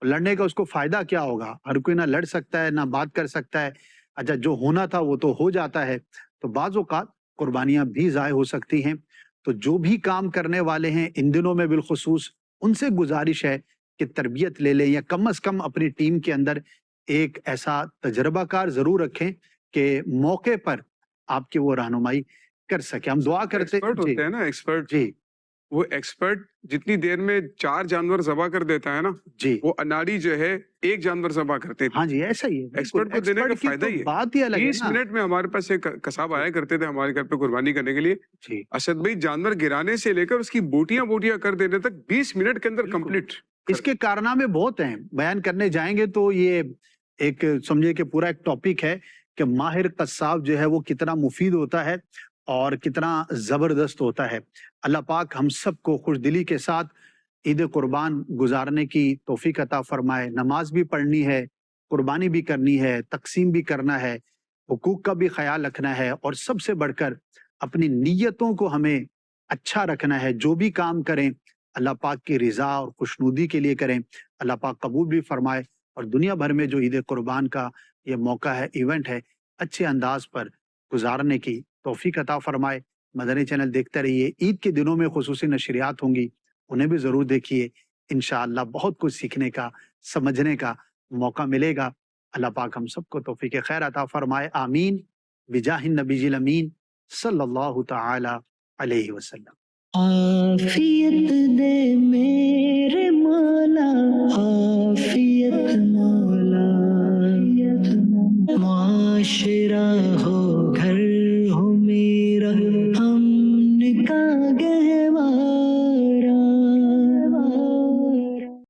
لڑنے کا اس کو فائدہ کیا ہوگا؟ ہر کوئی نہ لڑ سکتا ہے نہ بات کر سکتا ہے. اچھا جو ہونا تھا وہ تو ہو جاتا ہے. تو بعض اوقات قربانیاں بھی ضائع ہو سکتی ہیں. تو جو بھی کام کرنے والے ہیں ان دنوں میں بالخصوص، ان سے گزارش ہے کہ تربیت لے لیں، یا کم از کم اپنی ٹیم کے اندر ایک ایسا تجربہ کار ضرور رکھیں کہ موقع پر آپ کی وہ رہنمائی کر سکے. ہم دعا کرتے ایکسپرٹ جی ہوتے ہیں نا، ایکسپرٹ. جی وہ ایکسپرٹ جتنی دیر میں 4 جانور ذبح کر دیتا ہے نا، جی وہ اناڑی جو ہے 1 جانور ذبح کرتے تھے. ہاں جی ایسا ہی ہے. بالکل ایکسپرٹ کو دینے کا ایکسپرٹ کی فائدہ تو ہی ہے. بات ہی الگ ہے 20 نا. منٹ میں ہمارے پاس ایک قصاب آیا کرتے تھے ہمارے گھر پہ قربانی کرنے کے لیے. جی اسد بھائی جانور گرانے سے لے کر اس کی بوٹیاں کر دینے تک 20 منٹ کے اندر بالکل. کمپلیٹ. اس کے کارنامے بہت ہیں، بیان کرنے جائیں گے تو یہ ایک سمجھے کہ پورا ایک ٹاپک ہے کہ ماہر قصاب جو ہے وہ کتنا مفید ہوتا ہے اور کتنا زبردست ہوتا ہے. اللہ پاک ہم سب کو خوش دلی کے ساتھ عید قربان گزارنے کی توفیق عطا فرمائے. نماز بھی پڑھنی ہے، قربانی بھی کرنی ہے، تقسیم بھی کرنا ہے، حقوق کا بھی خیال رکھنا ہے، اور سب سے بڑھ کر اپنی نیتوں کو ہمیں اچھا رکھنا ہے۔ جو بھی کام کریں اللہ پاک کی رضا اور خوشنودی کے لیے کریں، اللہ پاک قبول بھی فرمائے، اور دنیا بھر میں جو عید قربان کا یہ موقع ہے، ایونٹ ہے، اچھے انداز پر گزارنے کی توفیق عطا فرمائے۔ مدنی چینل دیکھتے رہیے، عید کے دنوں میں خصوصی نشریات ہوں گی، انہیں بھی ضرور دیکھیے، انشاءاللہ بہت کچھ سیکھنے کا، سمجھنے کا موقع ملے گا۔ اللہ پاک ہم سب کو توفیق خیر عطا فرمائے، آمین، بجاہ النبی الامین صلی اللہ تعالی علیہ وسلم۔ عافیت دے میرے مولا، عافیت مولا، معاشرے